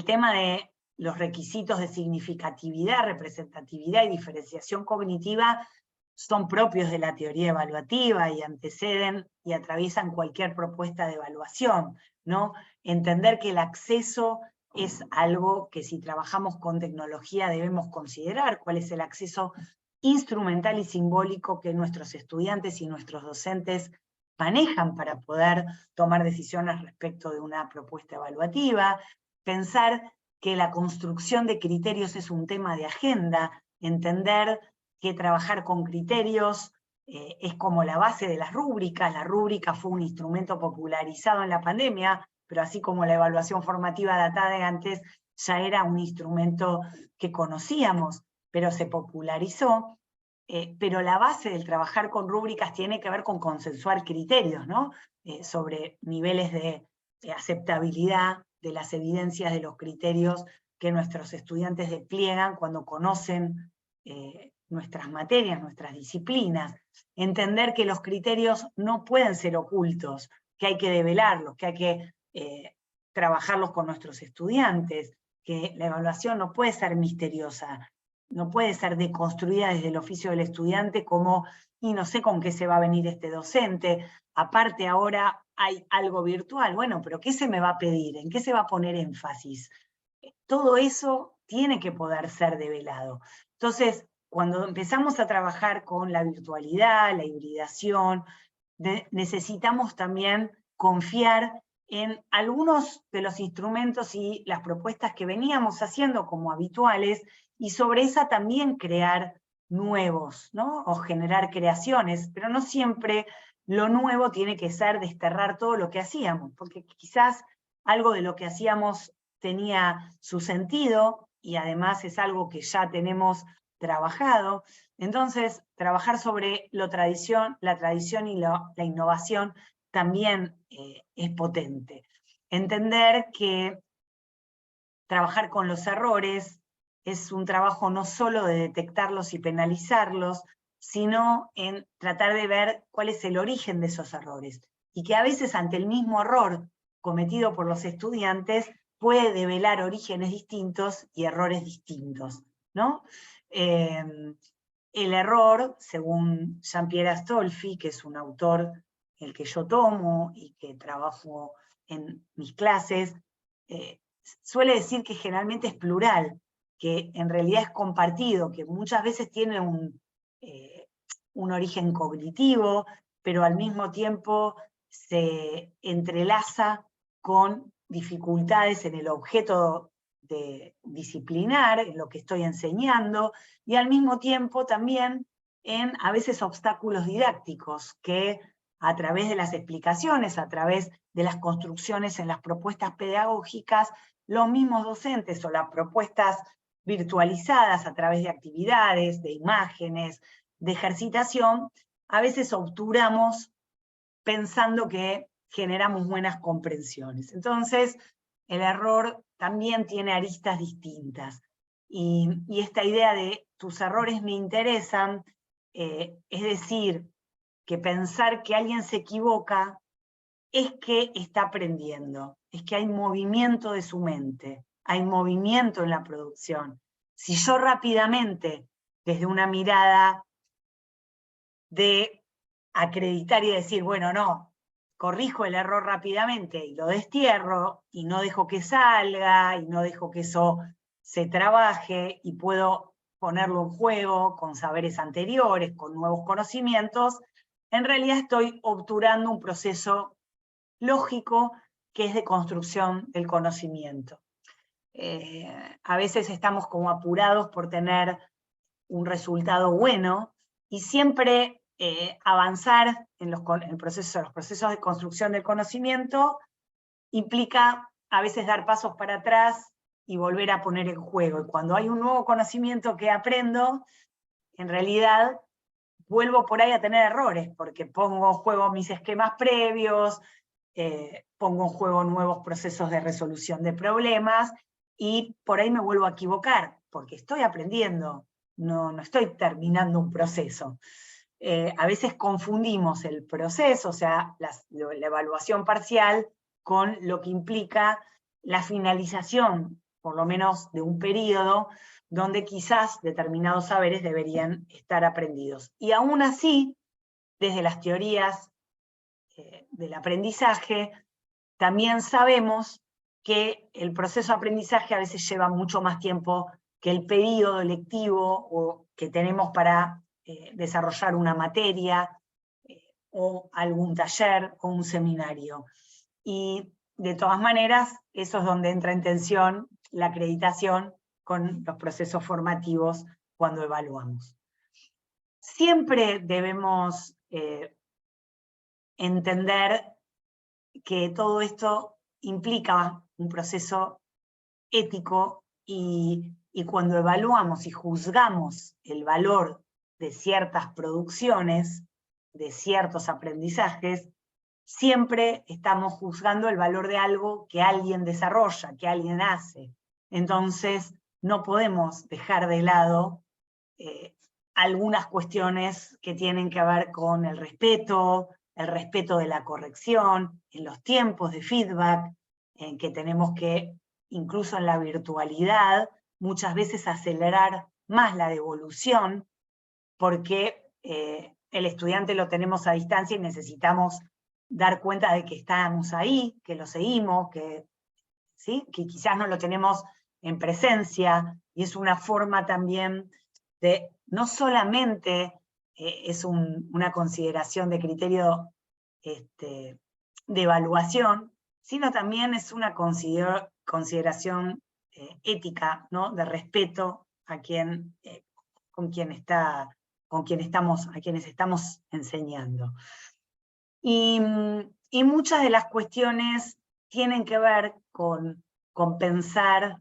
tema de los requisitos de significatividad, representatividad y diferenciación cognitiva son propios de la teoría evaluativa y anteceden y atraviesan cualquier propuesta de evaluación, ¿no? Entender que el acceso es algo que, si trabajamos con tecnología, debemos considerar. ¿Cuál es el acceso instrumental y simbólico que nuestros estudiantes y nuestros docentes manejan para poder tomar decisiones respecto de una propuesta evaluativa? Pensar que la construcción de criterios es un tema de agenda, entender que trabajar con criterios es como la base de las rúbricas. La rúbrica fue un instrumento popularizado en la pandemia, pero así como la evaluación formativa datada de antes, ya era un instrumento que conocíamos, pero se popularizó. Pero la base del trabajar con rúbricas tiene que ver con consensuar criterios, ¿no? Sobre niveles de aceptabilidad de las evidencias de los criterios que nuestros estudiantes despliegan cuando conocen nuestras materias, nuestras disciplinas. Entender que los criterios no pueden ser ocultos, que hay que develarlos, que hay que trabajarlos con nuestros estudiantes, que la evaluación no puede ser misteriosa, no puede ser deconstruida desde el oficio del estudiante como, y no sé con qué se va a venir este docente, aparte ahora hay algo virtual, bueno, pero ¿qué se me va a pedir? ¿En qué se va a poner énfasis? Todo eso tiene que poder ser develado. Entonces, cuando empezamos a trabajar con la virtualidad, la hibridación, necesitamos también confiar en algunos de los instrumentos y las propuestas que veníamos haciendo como habituales, y sobre esa también crear nuevos, ¿no? O generar creaciones, pero no siempre lo nuevo tiene que ser desterrar todo lo que hacíamos, porque quizás algo de lo que hacíamos tenía su sentido, y además es algo que ya tenemos trabajado. Entonces, trabajar sobre la tradición y la innovación también es potente. Entender que trabajar con los errores es un trabajo no solo de detectarlos y penalizarlos, sino en tratar de ver cuál es el origen de esos errores. Y que a veces ante el mismo error cometido por los estudiantes puede develar orígenes distintos y errores distintos, ¿no? El error, según Jean-Pierre Astolfi, que es un autor el que yo tomo y que trabajo en mis clases, suele decir que generalmente es plural, que en realidad es compartido, que muchas veces tiene un origen cognitivo, pero al mismo tiempo se entrelaza con dificultades en el objeto de disciplinar, en lo que estoy enseñando, y al mismo tiempo también en a veces obstáculos didácticos que a través de las explicaciones, a través de las construcciones en las propuestas pedagógicas, los mismos docentes o las propuestas virtualizadas a través de actividades, de imágenes, de ejercitación, a veces obturamos pensando que generamos buenas comprensiones. Entonces, el error también tiene aristas distintas. Y esta idea de tus errores me interesan, es decir, que pensar que alguien se equivoca es que está aprendiendo, es que hay movimiento de su mente, hay movimiento en la producción. Si yo rápidamente, desde una mirada de acreditar y decir, bueno, no, corrijo el error rápidamente y lo destierro, y no dejo que salga, y no dejo que eso se trabaje, y puedo ponerlo en juego con saberes anteriores, con nuevos conocimientos, en realidad estoy obturando un proceso lógico que es de construcción del conocimiento. A veces estamos como apurados por tener un resultado bueno, y siempre avanzar en los procesos de construcción del conocimiento implica a veces dar pasos para atrás y volver a poner en juego. Y cuando hay un nuevo conocimiento que aprendo, en realidad vuelvo por ahí a tener errores, porque pongo en juego mis esquemas previos, pongo en juego nuevos procesos de resolución de problemas, y por ahí me vuelvo a equivocar, porque estoy aprendiendo, no estoy terminando un proceso. A veces confundimos el proceso, o sea, la evaluación parcial, con lo que implica la finalización, por lo menos de un periodo, donde quizás determinados saberes deberían estar aprendidos. Y aún así, desde las teorías del aprendizaje, también sabemos que el proceso de aprendizaje a veces lleva mucho más tiempo que el periodo lectivo o que tenemos para desarrollar una materia o algún taller o un seminario. Y de todas maneras, eso es donde entra en tensión la acreditación con los procesos formativos cuando evaluamos. Siempre debemos entender que todo esto implica un proceso ético y cuando evaluamos y juzgamos el valor de ciertas producciones, de ciertos aprendizajes, siempre estamos juzgando el valor de algo que alguien desarrolla, que alguien hace. Entonces, no podemos dejar de lado algunas cuestiones que tienen que ver con el respeto de la corrección, en los tiempos de feedback, en que tenemos que, incluso en la virtualidad, muchas veces acelerar más la devolución, porque el estudiante lo tenemos a distancia y necesitamos dar cuenta de que estamos ahí, que lo seguimos, ¿sí? Que quizás no lo tenemos en presencia, y es una forma también de, no solamente es una consideración de criterio de evaluación, sino también es una consideración ética, ¿no? De respeto a a quienes estamos enseñando. Y muchas de las cuestiones tienen que ver con pensar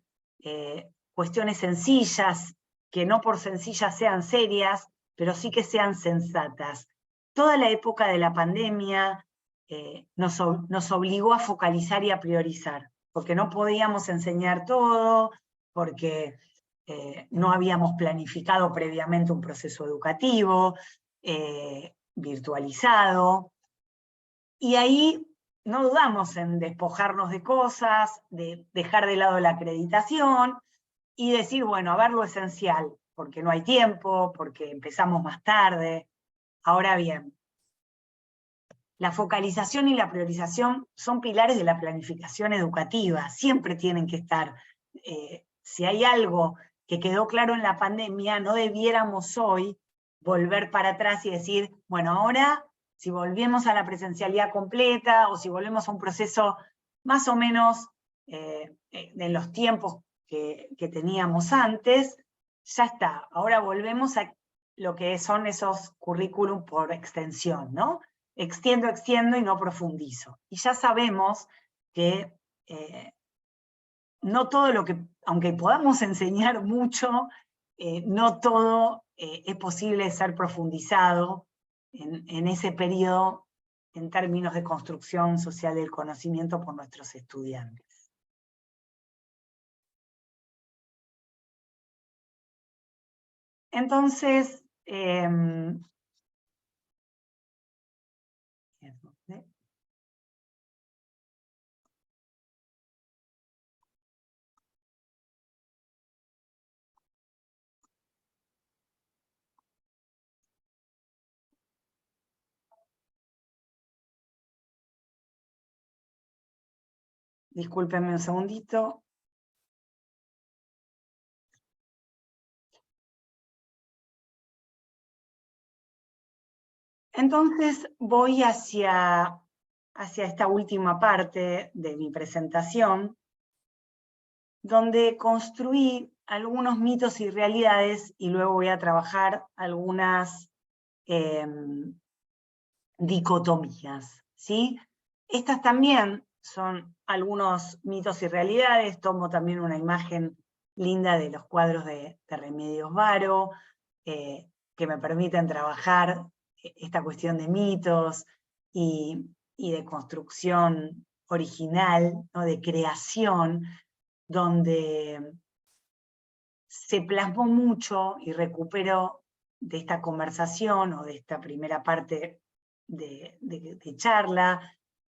cuestiones sencillas, que no por sencillas sean serias, pero sí que sean sensatas. Toda la época de la pandemia nos obligó a focalizar y a priorizar, porque no podíamos enseñar todo, porque no habíamos planificado previamente un proceso educativo virtualizado, y ahí no dudamos en despojarnos de cosas, de dejar de lado la acreditación, y decir, bueno, a ver lo esencial, porque no hay tiempo, porque empezamos más tarde. Ahora bien, la focalización y la priorización son pilares de la planificación educativa, siempre tienen que estar. Si hay algo que quedó claro en la pandemia, no debiéramos hoy volver para atrás y decir, bueno, ahora si volvemos a la presencialidad completa, o si volvemos a un proceso más o menos en los tiempos que teníamos antes, ya está, ahora volvemos a lo que son esos currículum por extensión, ¿no? Extiendo y no profundizo. Y ya sabemos que no todo lo que, aunque podamos enseñar mucho, no todo es posible ser profundizado en ese periodo en términos de construcción social del conocimiento por nuestros estudiantes. Entonces, discúlpenme un segundito. Entonces voy hacia esta última parte de mi presentación, donde construí algunos mitos y realidades, y luego voy a trabajar algunas dicotomías, ¿sí? Estas también son algunos mitos y realidades. Tomo también una imagen linda de los cuadros de Remedios Varo, que me permiten trabajar esta cuestión de mitos y de construcción original, ¿no? De creación, donde se plasmó mucho, y recupero de esta conversación o de esta primera parte de charla,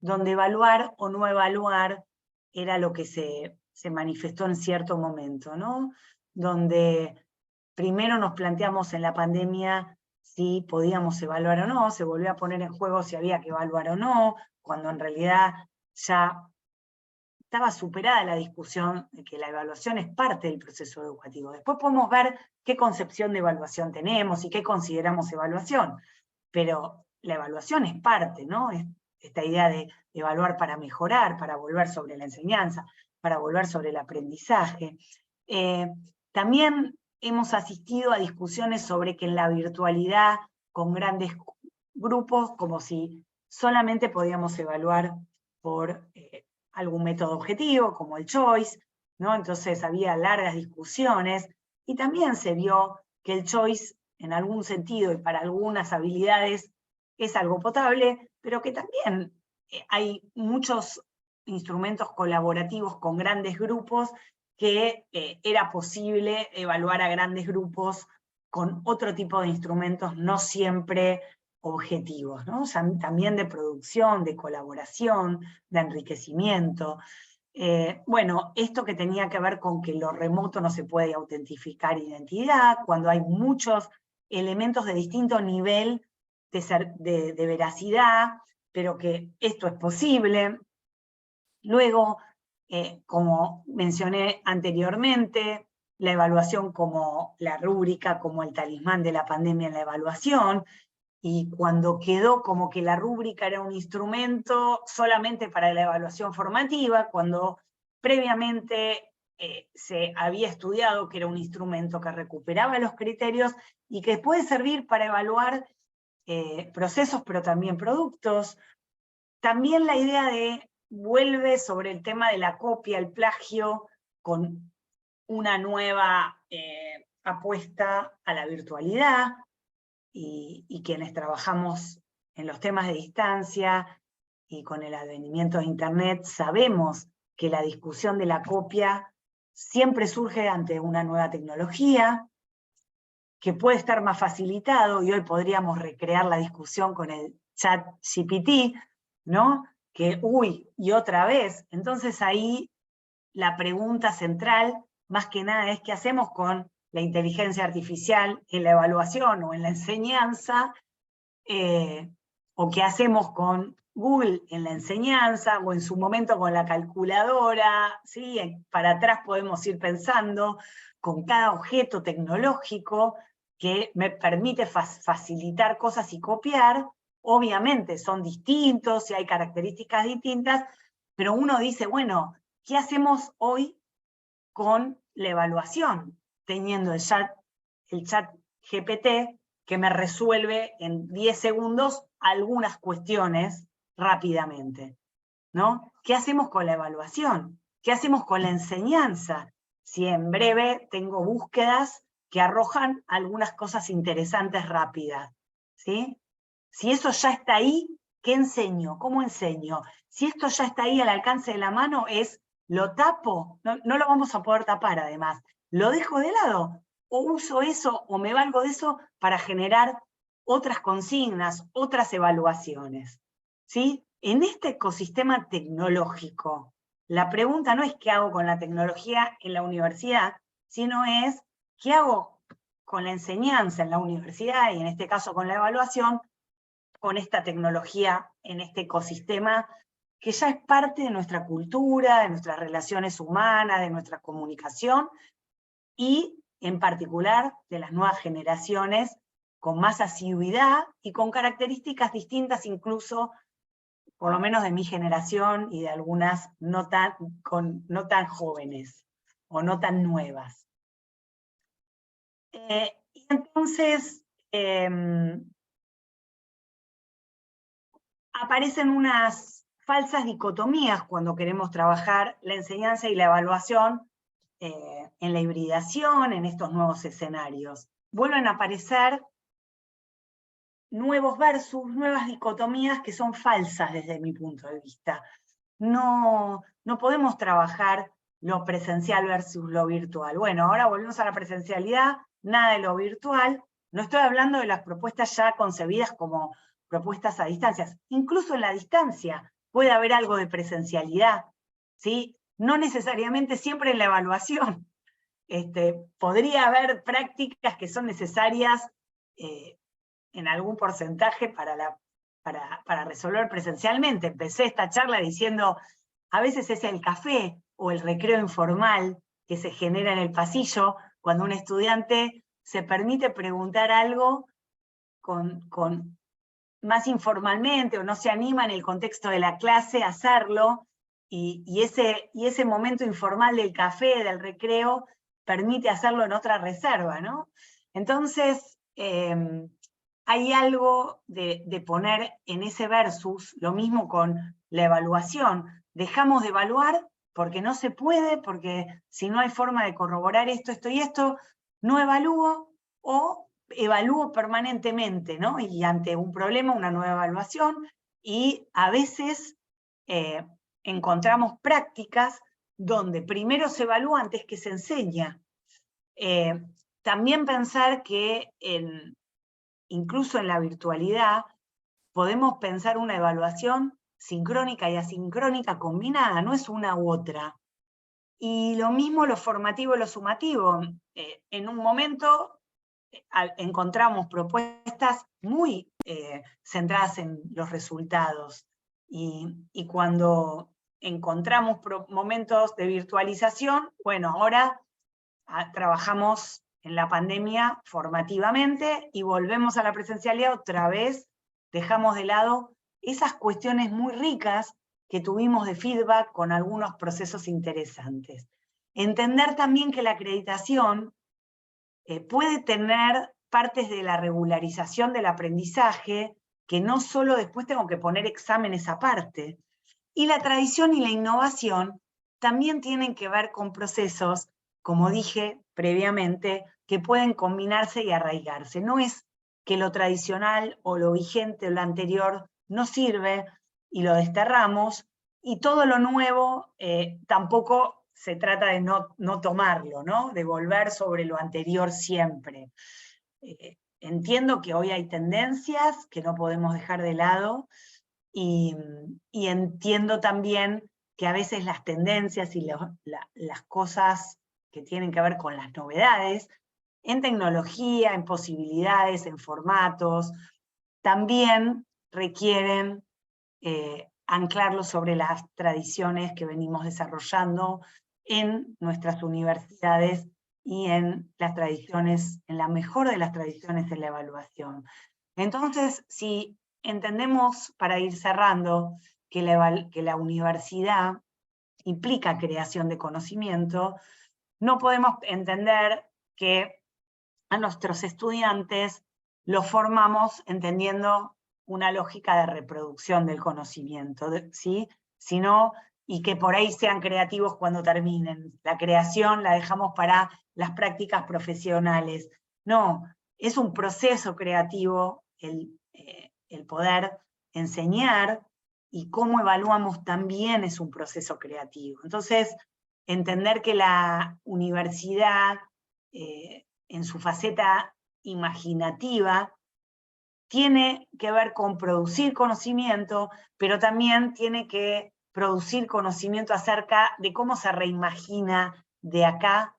donde evaluar o no evaluar era lo que se manifestó en cierto momento, ¿no? Donde primero nos planteamos en la pandemia si podíamos evaluar o no, se volvió a poner en juego si había que evaluar o no, cuando en realidad ya estaba superada la discusión de que la evaluación es parte del proceso educativo. Después podemos ver qué concepción de evaluación tenemos y qué consideramos evaluación, pero la evaluación es parte, ¿no? Esta idea de evaluar para mejorar, para volver sobre la enseñanza, para volver sobre el aprendizaje. También hemos asistido a discusiones sobre que en la virtualidad, con grandes grupos, como si solamente podíamos evaluar por algún método objetivo, como el choice, ¿no? Entonces había largas discusiones, y también se vio que el choice, en algún sentido y para algunas habilidades, es algo potable, pero que también hay muchos instrumentos colaborativos con grandes grupos que era posible evaluar a grandes grupos con otro tipo de instrumentos, no siempre objetivos, ¿no? O sea, también de producción, de colaboración, de enriquecimiento. Bueno, esto que tenía que ver con que lo remoto no se puede autentificar identidad, cuando hay muchos elementos de distinto nivel de veracidad, pero que esto es posible. Luego, como mencioné anteriormente, la evaluación como la rúbrica, como el talismán de la pandemia en la evaluación, y cuando quedó como que la rúbrica era un instrumento solamente para la evaluación formativa, cuando previamente se había estudiado que era un instrumento que recuperaba los criterios y que puede servir para evaluar procesos, pero también productos. También la idea de vuelve sobre el tema de la copia, el plagio, con una nueva apuesta a la virtualidad, y quienes trabajamos en los temas de distancia y con el advenimiento de Internet sabemos que la discusión de la copia siempre surge ante una nueva tecnología, que puede estar más facilitado, y hoy podríamos recrear la discusión con el chat GPT, ¿no? Que, uy, y otra vez. Entonces ahí la pregunta central, más que nada, es qué hacemos con la inteligencia artificial en la evaluación o en la enseñanza, o qué hacemos con Google en la enseñanza, o en su momento con la calculadora, ¿sí? Para atrás podemos ir pensando con cada objeto tecnológico que me permite facilitar cosas y copiar. Obviamente son distintos y hay características distintas, pero uno dice, bueno, ¿qué hacemos hoy con la evaluación? Teniendo el chat GPT que me resuelve en 10 segundos algunas cuestiones rápidamente, ¿no? ¿Qué hacemos con la evaluación? ¿Qué hacemos con la enseñanza? Si en breve tengo búsquedas que arrojan algunas cosas interesantes rápidas, ¿sí? Si eso ya está ahí, ¿qué enseño? ¿Cómo enseño? Si esto ya está ahí al alcance de la mano, ¿lo tapo? No lo vamos a poder tapar además. ¿Lo dejo de lado? ¿O uso eso o me valgo de eso para generar otras consignas, otras evaluaciones? ¿Sí? En este ecosistema tecnológico, la pregunta no es qué hago con la tecnología en la universidad, sino es qué hago con la enseñanza en la universidad, y en este caso con la evaluación, con esta tecnología en este ecosistema que ya es parte de nuestra cultura, de nuestras relaciones humanas, de nuestra comunicación, y en particular de las nuevas generaciones con más asiduidad y con características distintas incluso, por lo menos de mi generación y de algunas no tan jóvenes o no tan nuevas. Y entonces aparecen unas falsas dicotomías cuando queremos trabajar la enseñanza y la evaluación en la hibridación, en estos nuevos escenarios. Vuelven a aparecer nuevos versus, nuevas dicotomías que son falsas desde mi punto de vista. No podemos trabajar lo presencial versus lo virtual. Bueno, ahora volvemos a la presencialidad, nada de lo virtual. No estoy hablando de las propuestas ya concebidas como propuestas a distancias. Incluso en la distancia puede haber algo de presencialidad, ¿sí? No necesariamente siempre en la evaluación. Podría haber prácticas que son necesarias en algún porcentaje para resolver presencialmente. Empecé esta charla diciendo, a veces es el café o el recreo informal que se genera en el pasillo cuando un estudiante se permite preguntar algo con más informalmente, o no se anima en el contexto de la clase a hacerlo, y ese momento informal del café, del recreo, permite hacerlo en otra reserva, ¿no? Entonces, hay algo de poner en ese versus, lo mismo con la evaluación. Dejamos de evaluar porque no se puede, porque si no hay forma de corroborar esto, esto y esto, no evalúo, o evalúo permanentemente, ¿no? Y ante un problema, una nueva evaluación, y a veces encontramos prácticas donde primero se evalúa antes que se enseña. También pensar que incluso en la virtualidad podemos pensar una evaluación sincrónica y asincrónica combinada, no es una u otra. Y lo mismo lo formativo y lo sumativo. En un momento encontramos propuestas muy centradas en los resultados, y cuando encontramos momentos de virtualización, bueno, ahora trabajamos en la pandemia formativamente y volvemos a la presencialidad otra vez, dejamos de lado esas cuestiones muy ricas que tuvimos de feedback con algunos procesos interesantes. Entender también que la acreditación puede tener partes de la regularización del aprendizaje, que no solo después tengo que poner exámenes aparte. Y la tradición y la innovación también tienen que ver con procesos, como dije previamente, que pueden combinarse y arraigarse. No es que lo tradicional o lo vigente o lo anterior no sirve y lo desterramos, y todo lo nuevo tampoco se trata de no tomarlo, ¿no? De volver sobre lo anterior siempre. Entiendo que hoy hay tendencias que no podemos dejar de lado, y entiendo también que a veces las tendencias y las cosas que tienen que ver con las novedades, en tecnología, en posibilidades, en formatos, también requieren anclarlo sobre las tradiciones que venimos desarrollando en nuestras universidades y en las tradiciones, en la mejor de las tradiciones de la evaluación. Entonces, si entendemos, para ir cerrando, que la universidad implica creación de conocimiento, no podemos entender que a nuestros estudiantes los formamos entendiendo una lógica de reproducción del conocimiento, ¿sí? Sino, y que por ahí sean creativos cuando terminen. La creación la dejamos para las prácticas profesionales. No, es un proceso creativo el poder enseñar, y cómo evaluamos también es un proceso creativo. Entonces, entender que la universidad, en su faceta imaginativa, tiene que ver con producir conocimiento, pero también tiene que producir conocimiento acerca de cómo se reimagina de acá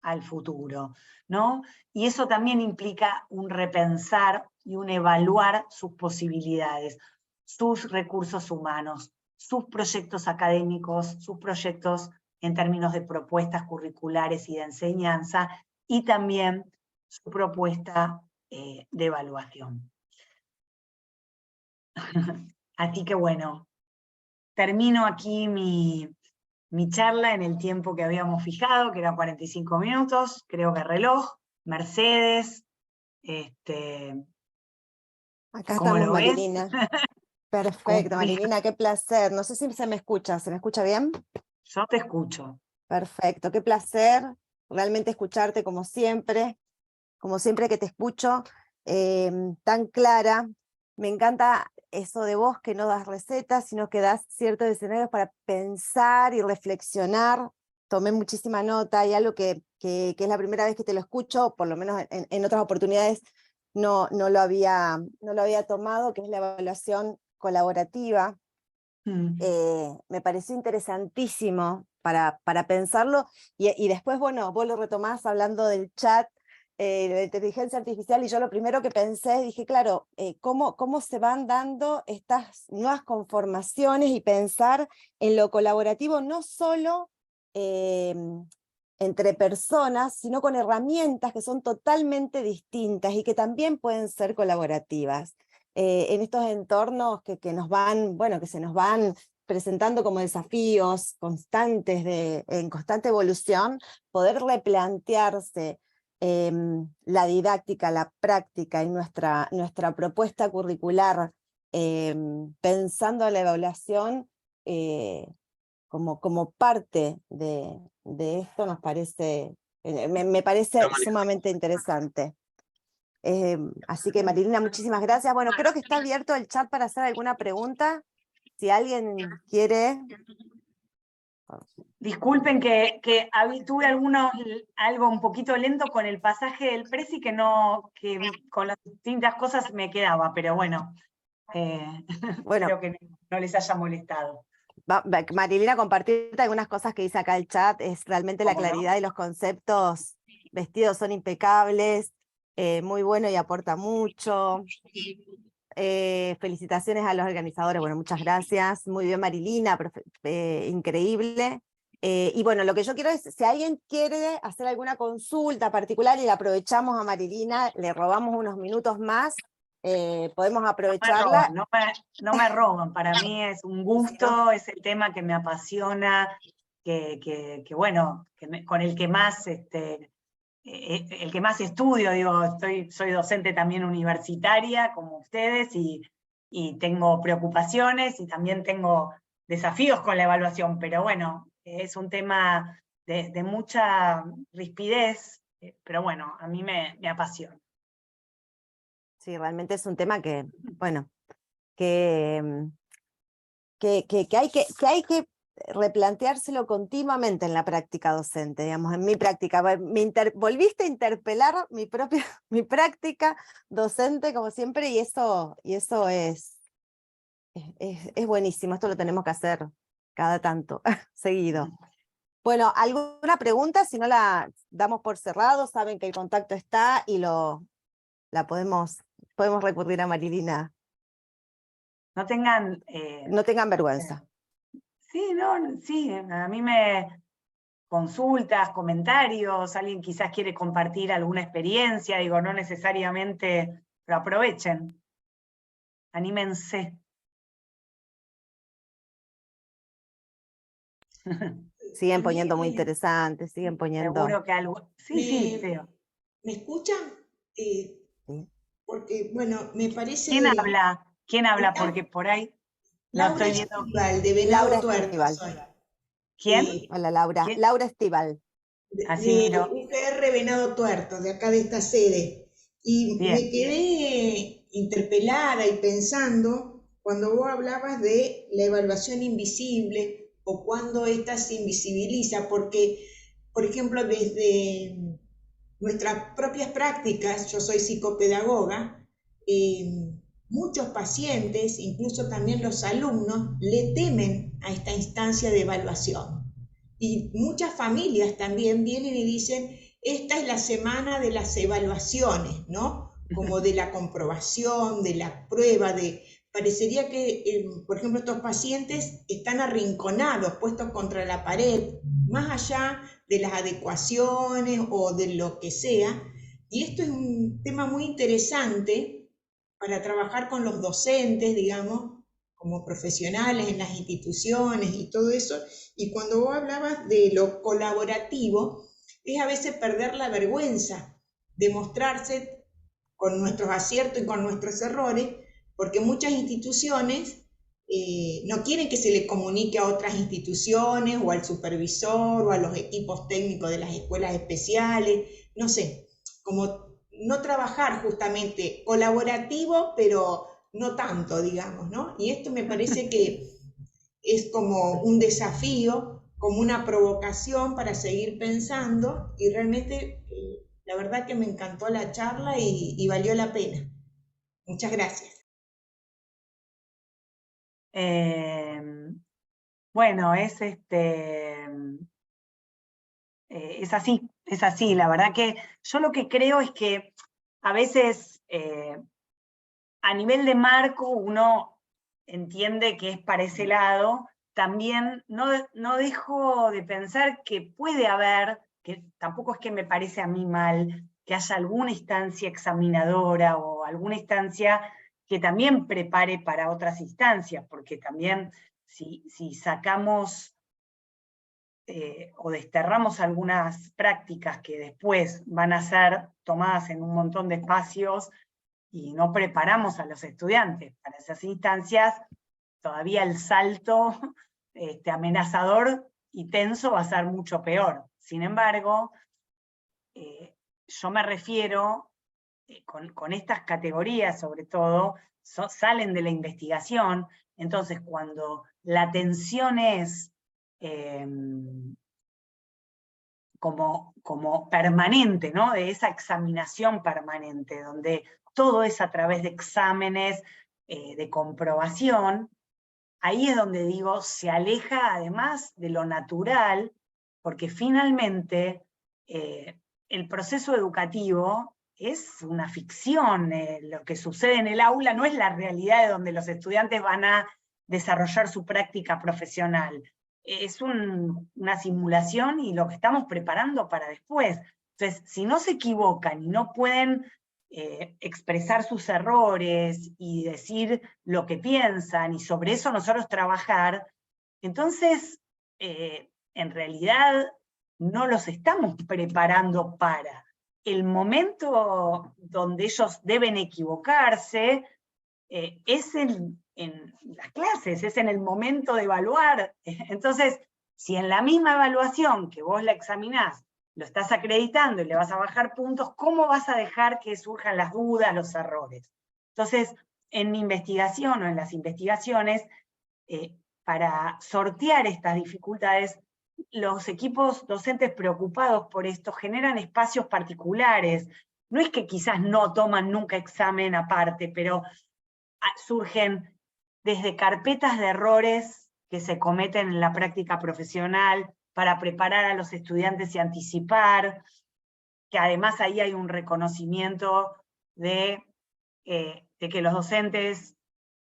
al futuro, ¿no? Y eso también implica un repensar y un evaluar sus posibilidades, sus recursos humanos, sus proyectos académicos, sus proyectos en términos de propuestas curriculares y de enseñanza, y también su propuesta de evaluación. Así que bueno, termino aquí mi charla en el tiempo que habíamos fijado, que eran 45 minutos, creo que reloj. Mercedes, Acá ¿cómo estamos, lo ves? Marilina. Perfecto, Marilina, qué placer. No sé si se me escucha bien? Yo te escucho. Perfecto, qué placer realmente escucharte como siempre que te escucho, tan clara. Me encanta eso de vos, que no das recetas, sino que das ciertos escenarios para pensar y reflexionar. Tomé muchísima nota, y algo que es la primera vez que te lo escucho, por lo menos en otras oportunidades no lo había tomado, que es la evaluación colaborativa. Me pareció interesantísimo para pensarlo, y después, bueno, vos lo retomás hablando del chat, de la inteligencia artificial, y yo lo primero que pensé, dije, claro, cómo se van dando estas nuevas conformaciones, y pensar en lo colaborativo no solo entre personas, sino con herramientas que son totalmente distintas y que también pueden ser colaborativas. En estos entornos que nos van, bueno, que se nos van presentando como desafíos constantes, en constante evolución, poder replantearse la didáctica, la práctica y nuestra propuesta curricular, pensando la evaluación como parte de esto, nos parece, me parece sumamente interesante. Así que Marilina, muchísimas gracias. Bueno, creo que está abierto el chat para hacer alguna pregunta. Si alguien quiere... Disculpen que tuve algo un poquito lento con el pasaje del Prezi, que con las distintas cosas me quedaba, pero bueno, espero que no les haya molestado. Marilina, compartirte algunas cosas que dice acá el chat, es realmente la claridad de los conceptos vestidos son impecables, muy bueno y aporta mucho. Felicitaciones a los organizadores, bueno, muchas gracias, muy bien Marilina, increíble. Y bueno, lo que yo quiero es, si alguien quiere hacer alguna consulta particular y la aprovechamos a Marilina, le robamos unos minutos más, podemos aprovecharla. No me roban, para mí es un gusto, es el tema que me apasiona, con el que más, el que más estudio, digo, soy docente también universitaria, como ustedes, y tengo preocupaciones, y también tengo desafíos con la evaluación, pero bueno, es un tema de mucha rispidez, pero bueno, a mí me apasiona. Sí, realmente es un tema que, bueno, que hay que replanteárselo continuamente en la práctica docente, digamos, en mi práctica. Volviste a interpelar mi práctica docente, como siempre, y eso es buenísimo, esto lo tenemos que hacer cada tanto, seguido. Bueno, ¿alguna pregunta? Si no la damos por cerrado, saben que el contacto está y podemos recurrir a Marilina. No tengan... no tengan vergüenza. Sí, a mí me consultas, comentarios, alguien quizás quiere compartir alguna experiencia, digo, no necesariamente, pero aprovechen, anímense. Siguen poniendo muy interesantes, siguen poniendo... Seguro que algo... Sí, Teo. ¿Me escuchan? Sí. Porque, bueno, me parece... ¿Quién habla? ¿Quién habla? Porque por ahí lo Laura estoy viendo. Estival, de Venado Laura Tuerto. Estival. ¿Quién? Hola, Laura. ¿Quién? Laura Estival. Así de UGR Venado Tuerto, de acá de esta sede. Y Bien. me quedé interpelada y pensando cuando vos hablabas de la evaluación invisible o cuando ésta se invisibiliza, porque, por ejemplo, desde nuestras propias prácticas, yo soy psicopedagoga, muchos pacientes, incluso también los alumnos, le temen a esta instancia de evaluación. Y muchas familias también vienen y dicen, esta es la semana de las evaluaciones, ¿no? Como de la comprobación, de la prueba, parecería que, por ejemplo, estos pacientes están arrinconados, puestos contra la pared, más allá de las adecuaciones o de lo que sea. Y esto es un tema muy interesante para trabajar con los docentes, digamos, como profesionales en las instituciones y todo eso. Y cuando vos hablabas de lo colaborativo, es a veces perder la vergüenza de mostrarse con nuestros aciertos y con nuestros errores, porque muchas instituciones no quieren que se le comunique a otras instituciones o al supervisor o a los equipos técnicos de las escuelas especiales, no sé, como no trabajar justamente colaborativo, pero no tanto, digamos, ¿no? Y esto me parece que es como un desafío, como una provocación para seguir pensando, y realmente la verdad que me encantó la charla y valió la pena. Muchas gracias. Bueno, es así, la verdad que yo lo que creo es que a veces a nivel de marco uno entiende que es para ese lado, también no dejo de pensar que puede haber, que tampoco es que me parece a mí mal, que haya alguna instancia examinadora o alguna instancia que también prepare para otras instancias, porque también si sacamos o desterramos algunas prácticas que después van a ser tomadas en un montón de espacios y no preparamos a los estudiantes para esas instancias, todavía el salto amenazador y tenso va a ser mucho peor. Sin embargo, yo me refiero, con estas categorías sobre todo, salen de la investigación, entonces cuando la atención es como permanente, ¿no? De esa examinación permanente, donde todo es a través de exámenes de comprobación, ahí es donde digo, se aleja además de lo natural, porque finalmente el proceso educativo es una ficción, lo que sucede en el aula no es la realidad de donde los estudiantes van a desarrollar su práctica profesional. Es una simulación y lo que estamos preparando para después. Entonces, si no se equivocan y no pueden expresar sus errores y decir lo que piensan, y sobre eso nosotros trabajar, entonces, en realidad, no los estamos preparando para el momento donde ellos deben equivocarse, es en las clases, es en el momento de evaluar. Entonces, si en la misma evaluación que vos la examinás, lo estás acreditando y le vas a bajar puntos, ¿cómo vas a dejar que surjan las dudas, los errores? Entonces, en mi investigación o en las investigaciones, para sortear estas dificultades, los equipos docentes preocupados por esto generan espacios particulares. No es que quizás no toman nunca examen aparte, pero surgen desde carpetas de errores que se cometen en la práctica profesional para preparar a los estudiantes y anticipar, que además ahí hay un reconocimiento de que los docentes,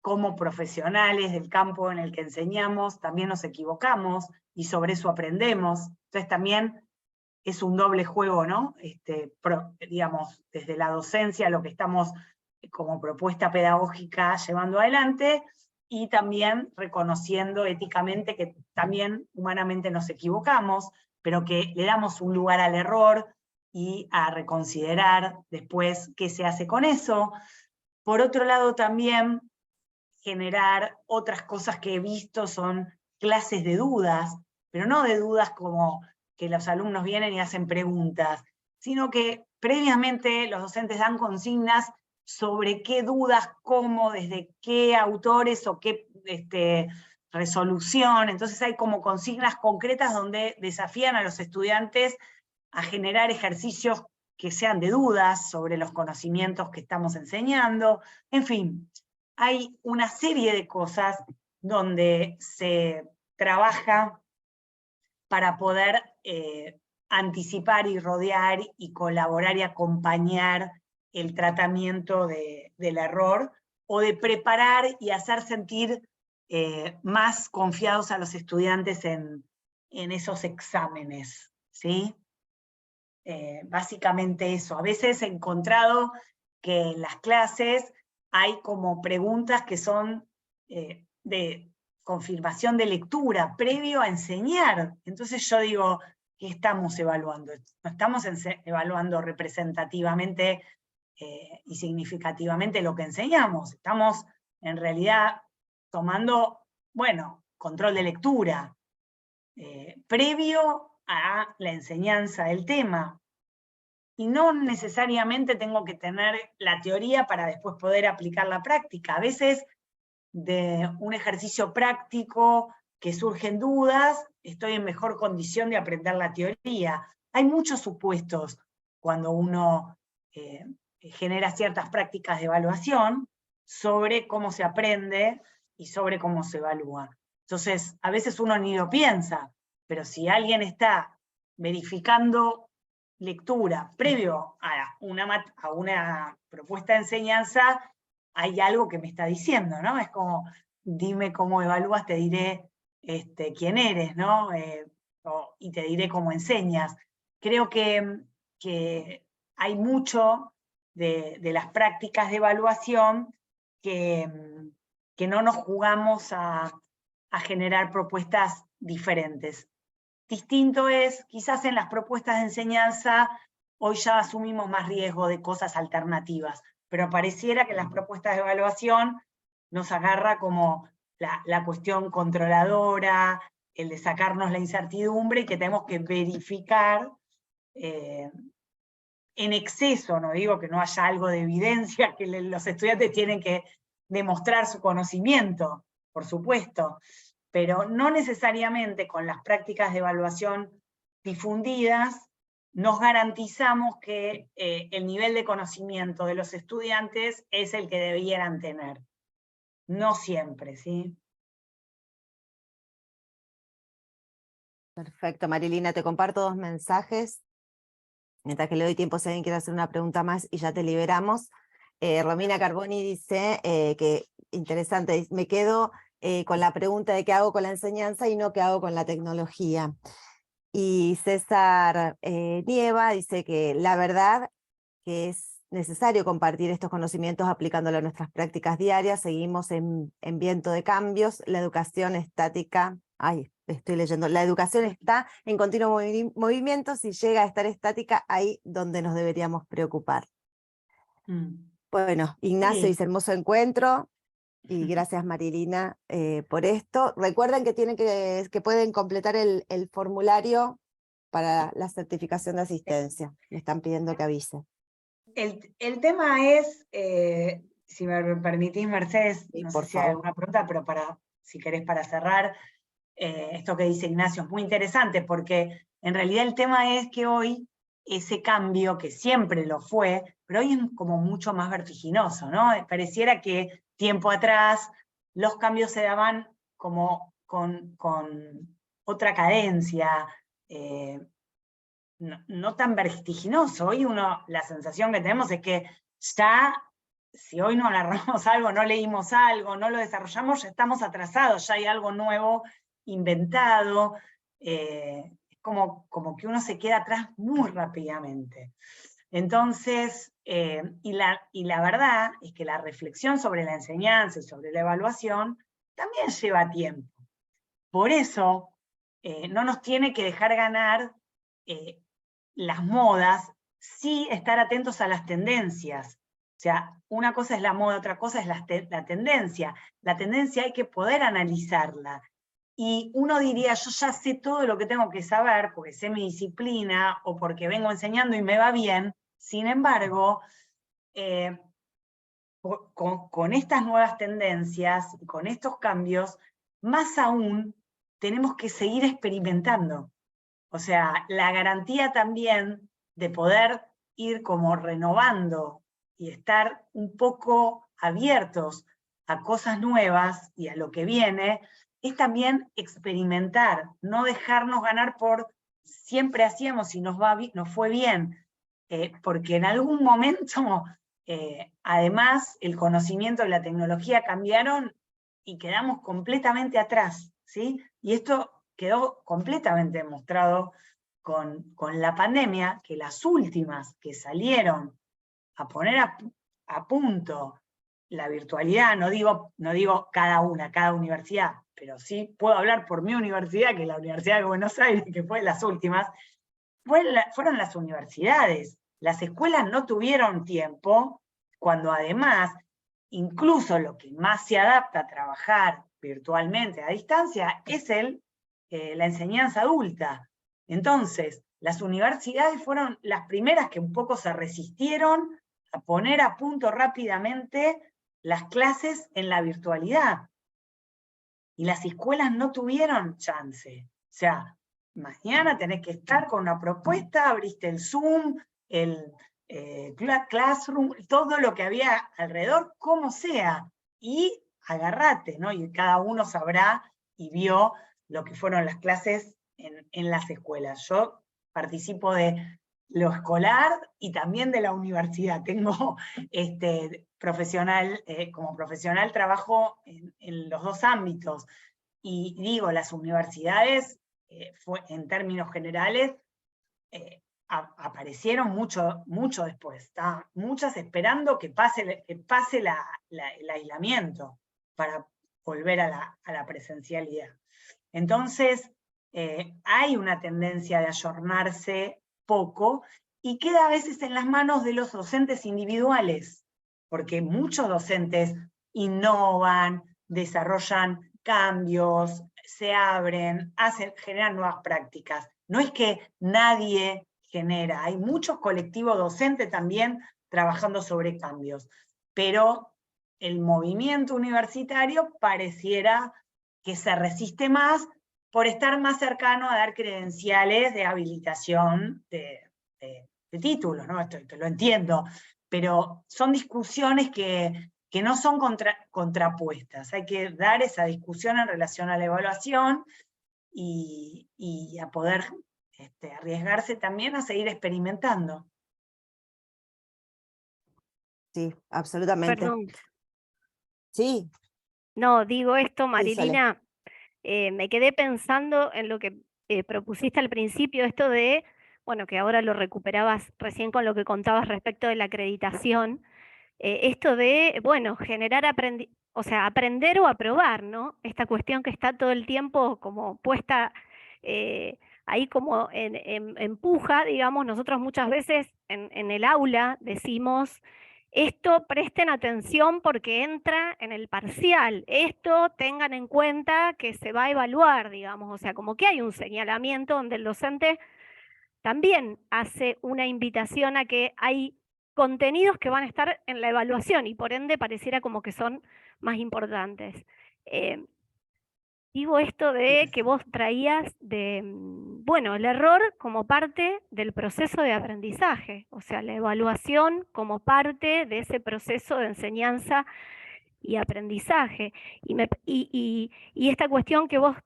como profesionales del campo en el que enseñamos, también nos equivocamos y sobre eso aprendemos. Entonces también es un doble juego, ¿no? Digamos, desde la docencia, lo que estamos como propuesta pedagógica llevando adelante, y también reconociendo éticamente que también humanamente nos equivocamos, pero que le damos un lugar al error y a reconsiderar después qué se hace con eso. Por otro lado también generar otras cosas que he visto son clases de dudas, pero no de dudas como que los alumnos vienen y hacen preguntas, sino que previamente los docentes dan consignas sobre qué dudas, cómo, desde qué autores o qué resolución. Entonces hay como consignas concretas donde desafían a los estudiantes a generar ejercicios que sean de dudas sobre los conocimientos que estamos enseñando. En fin, hay una serie de cosas donde se trabaja para poder anticipar y rodear y colaborar y acompañar el tratamiento del error, o de preparar y hacer sentir más confiados a los estudiantes en esos exámenes, ¿sí? Básicamente eso. A veces he encontrado que en las clases hay como preguntas que son de confirmación de lectura, previo a enseñar. Entonces yo digo, ¿qué estamos evaluando? No estamos evaluando representativamente y significativamente lo que enseñamos. Estamos en realidad tomando, bueno, control de lectura, previo a la enseñanza del tema. Y no necesariamente tengo que tener la teoría para después poder aplicar la práctica. A veces de un ejercicio práctico que surgen dudas, estoy en mejor condición de aprender la teoría. Hay muchos supuestos cuando uno genera ciertas prácticas de evaluación sobre cómo se aprende y sobre cómo se evalúa. Entonces, a veces uno ni lo piensa, pero si alguien está verificando lectura previo a una propuesta de enseñanza, hay algo que me está diciendo, ¿no? Es como, dime cómo evalúas, te diré quién eres, ¿no? Y te diré cómo enseñas. Creo que hay mucho de las prácticas de evaluación que no nos jugamos a a generar propuestas diferentes. Distinto es, quizás en las propuestas de enseñanza, hoy ya asumimos más riesgo de cosas alternativas, pero pareciera que en las propuestas de evaluación nos agarra como la cuestión controladora, el de sacarnos la incertidumbre y que tenemos que verificar en exceso, no digo que no haya algo de evidencia, que los estudiantes tienen que demostrar su conocimiento, por supuesto, pero no necesariamente con las prácticas de evaluación difundidas nos garantizamos que el nivel de conocimiento de los estudiantes es el que debieran tener. No siempre, ¿sí? Perfecto, Marilina, te comparto 2 mensajes. Mientras que le doy tiempo si alguien quiere hacer una pregunta más y ya te liberamos. Romina Carboni dice que, interesante, me quedo con la pregunta de qué hago con la enseñanza y no qué hago con la tecnología. Y César Nieva dice que la verdad que es necesario compartir estos conocimientos aplicándolo a nuestras prácticas diarias. Seguimos en viento de cambios, la educación estática, estoy leyendo, la educación está en continuo movimiento, si llega a estar estática, ahí donde nos deberíamos preocupar. Bueno, Ignacio dice hermoso encuentro, y gracias Marilina por esto. Recuerden que que pueden completar el formulario para la certificación de asistencia. Me están pidiendo que avise. El tema es, si me permitís, Mercedes, Sí, no por sé si hay favor. alguna pregunta, pero si querés para cerrar, esto que dice Ignacio es muy interesante, porque en realidad el tema es que hoy ese cambio, que siempre lo fue, pero hoy es como mucho más vertiginoso, ¿no? Pareciera que tiempo atrás los cambios se daban como con otra cadencia, no tan vertiginoso. Hoy la sensación que tenemos es que ya, si hoy no agarramos algo, no leímos algo, no lo desarrollamos, ya estamos atrasados, ya hay algo nuevo inventado, es como que uno se queda atrás muy rápidamente. Entonces, y la verdad es que la reflexión sobre la enseñanza y sobre la evaluación también lleva tiempo. Por eso, no nos tiene que dejar ganar las modas, sí estar atentos a las tendencias. O sea, una cosa es la moda, otra cosa es la tendencia. La tendencia hay que poder analizarla. Y uno diría, yo ya sé todo lo que tengo que saber, porque sé mi disciplina, o porque vengo enseñando y me va bien. Sin embargo, con estas nuevas tendencias, con estos cambios, más aún tenemos que seguir experimentando. O sea, la garantía también de poder ir como renovando y estar un poco abiertos a cosas nuevas y a lo que viene, es también experimentar, no dejarnos ganar por siempre hacíamos y nos fue bien, porque en algún momento, además, el conocimiento y la tecnología cambiaron y quedamos completamente atrás, ¿sí? Y esto quedó completamente demostrado con la pandemia, que las últimas que salieron a poner a punto la virtualidad, no digo cada universidad, pero sí puedo hablar por mi universidad, que es la Universidad de Buenos Aires, que fue de las últimas, fueron las universidades. Las escuelas no tuvieron tiempo, cuando además, incluso lo que más se adapta a trabajar virtualmente a distancia es la enseñanza adulta. Entonces, las universidades fueron las primeras que un poco se resistieron a poner a punto rápidamente las clases en la virtualidad. Y las escuelas no tuvieron chance. O sea, mañana tenés que estar con una propuesta, abriste el Zoom, el Classroom, todo lo que había alrededor, como sea, y agarrate, ¿no? Y cada uno sabrá y vio lo que fueron las clases en las escuelas. Yo participo de lo escolar y también de la universidad. Tengo como profesional trabajo en los dos ámbitos. Y digo, las universidades, en términos generales, aparecieron mucho después. Estaban muchas esperando que pase el aislamiento para volver a la presencialidad. Entonces, hay una tendencia de ayornarse poco y queda a veces en las manos de los docentes individuales, porque muchos docentes innovan, desarrollan cambios, se abren, generan nuevas prácticas. No es que nadie genera, hay muchos colectivos docentes también trabajando sobre cambios, pero el movimiento universitario pareciera que se resiste más por estar más cercano a dar credenciales de habilitación de títulos, ¿no? Esto lo entiendo, pero son discusiones que no son contrapuestas. Hay que dar esa discusión en relación a la evaluación y a poder arriesgarse también a seguir experimentando. Sí, absolutamente. Perdón. Sí. No, digo esto, Sí, Sole. Marilina, me quedé pensando en lo que propusiste al principio, esto de, bueno, que ahora lo recuperabas recién con lo que contabas respecto de la acreditación, esto de, bueno, generar o sea, aprender o aprobar, ¿no? Esta cuestión que está todo el tiempo como puesta ahí como en puja, digamos, nosotros muchas veces en el aula decimos, esto presten atención porque entra en el parcial, esto tengan en cuenta que se va a evaluar, digamos, o sea, como que hay un señalamiento donde el docente también hace una invitación a que hay contenidos que van a estar en la evaluación y por ende pareciera como que son más importantes. Digo esto de que vos traías de, bueno, el error como parte del proceso de aprendizaje, o sea, la evaluación como parte de ese proceso de enseñanza y aprendizaje. Y esta cuestión que vos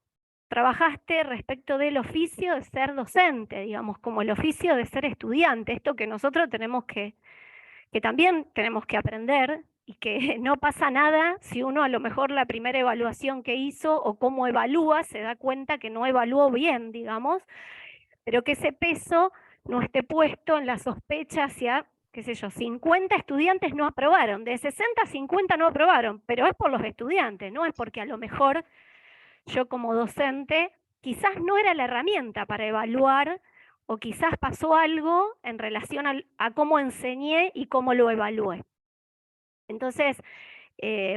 trabajaste respecto del oficio de ser docente, digamos, como el oficio de ser estudiante, esto que nosotros tenemos que también tenemos que aprender y que no pasa nada si uno a lo mejor la primera evaluación que hizo o cómo evalúa se da cuenta que no evaluó bien, digamos, pero que ese peso no esté puesto en la sospecha hacia, qué sé yo, 50 estudiantes no aprobaron, de 60 a 50 no aprobaron, pero es por los estudiantes, no es porque a lo mejor yo como docente quizás no era la herramienta para evaluar o quizás pasó algo en relación a cómo enseñé y cómo lo evalué. Entonces,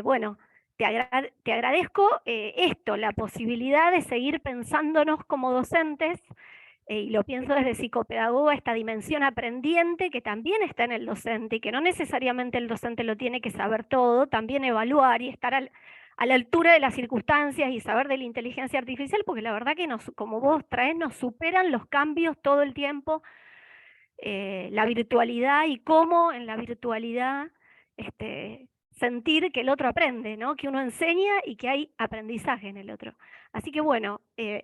bueno, te agradezco esto, la posibilidad de seguir pensándonos como docentes, y lo pienso desde psicopedagoga, esta dimensión aprendiente que también está en el docente y que no necesariamente el docente lo tiene que saber todo, también evaluar y estar a la altura de las circunstancias y saber de la inteligencia artificial, porque la verdad que como vos traes, nos superan los cambios todo el tiempo, la virtualidad y cómo en la virtualidad sentir que el otro aprende, ¿no? Que uno enseña y que hay aprendizaje en el otro. Así que bueno, te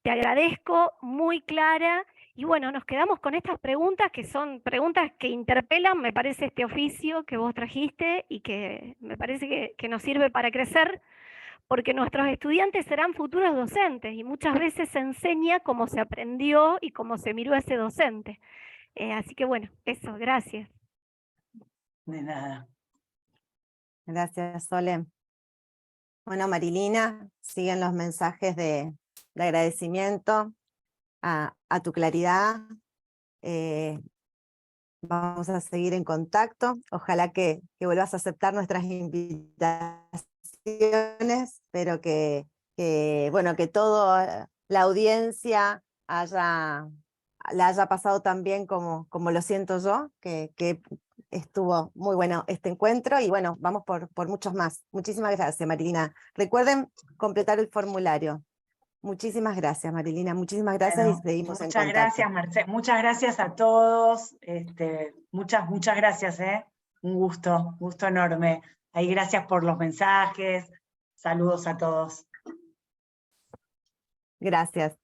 agradezco, muy clara, y bueno, nos quedamos con estas preguntas que son preguntas que interpelan, me parece, este oficio que vos trajiste y que me parece que nos sirve para crecer, porque nuestros estudiantes serán futuros docentes y muchas veces se enseña cómo se aprendió y cómo se miró a ese docente. Así que bueno, eso, gracias. De nada. Gracias, Sole. Bueno, Marilina, siguen los mensajes de agradecimiento a tu claridad. Vamos a seguir en contacto. Ojalá que vuelvas a aceptar nuestras invitaciones, pero que toda la audiencia la haya pasado tan bien como lo siento yo, que estuvo muy bueno este encuentro, y bueno, vamos por muchos más. Muchísimas gracias, Marilina. Recuerden completar el formulario. Muchísimas gracias, Marilina, muchísimas gracias, Bueno, y seguimos en muchas contacto. gracias, Marcela. Muchas gracias a todos. Muchas gracias, un gusto enorme. Ahí gracias por los mensajes. Saludos a todos. Gracias.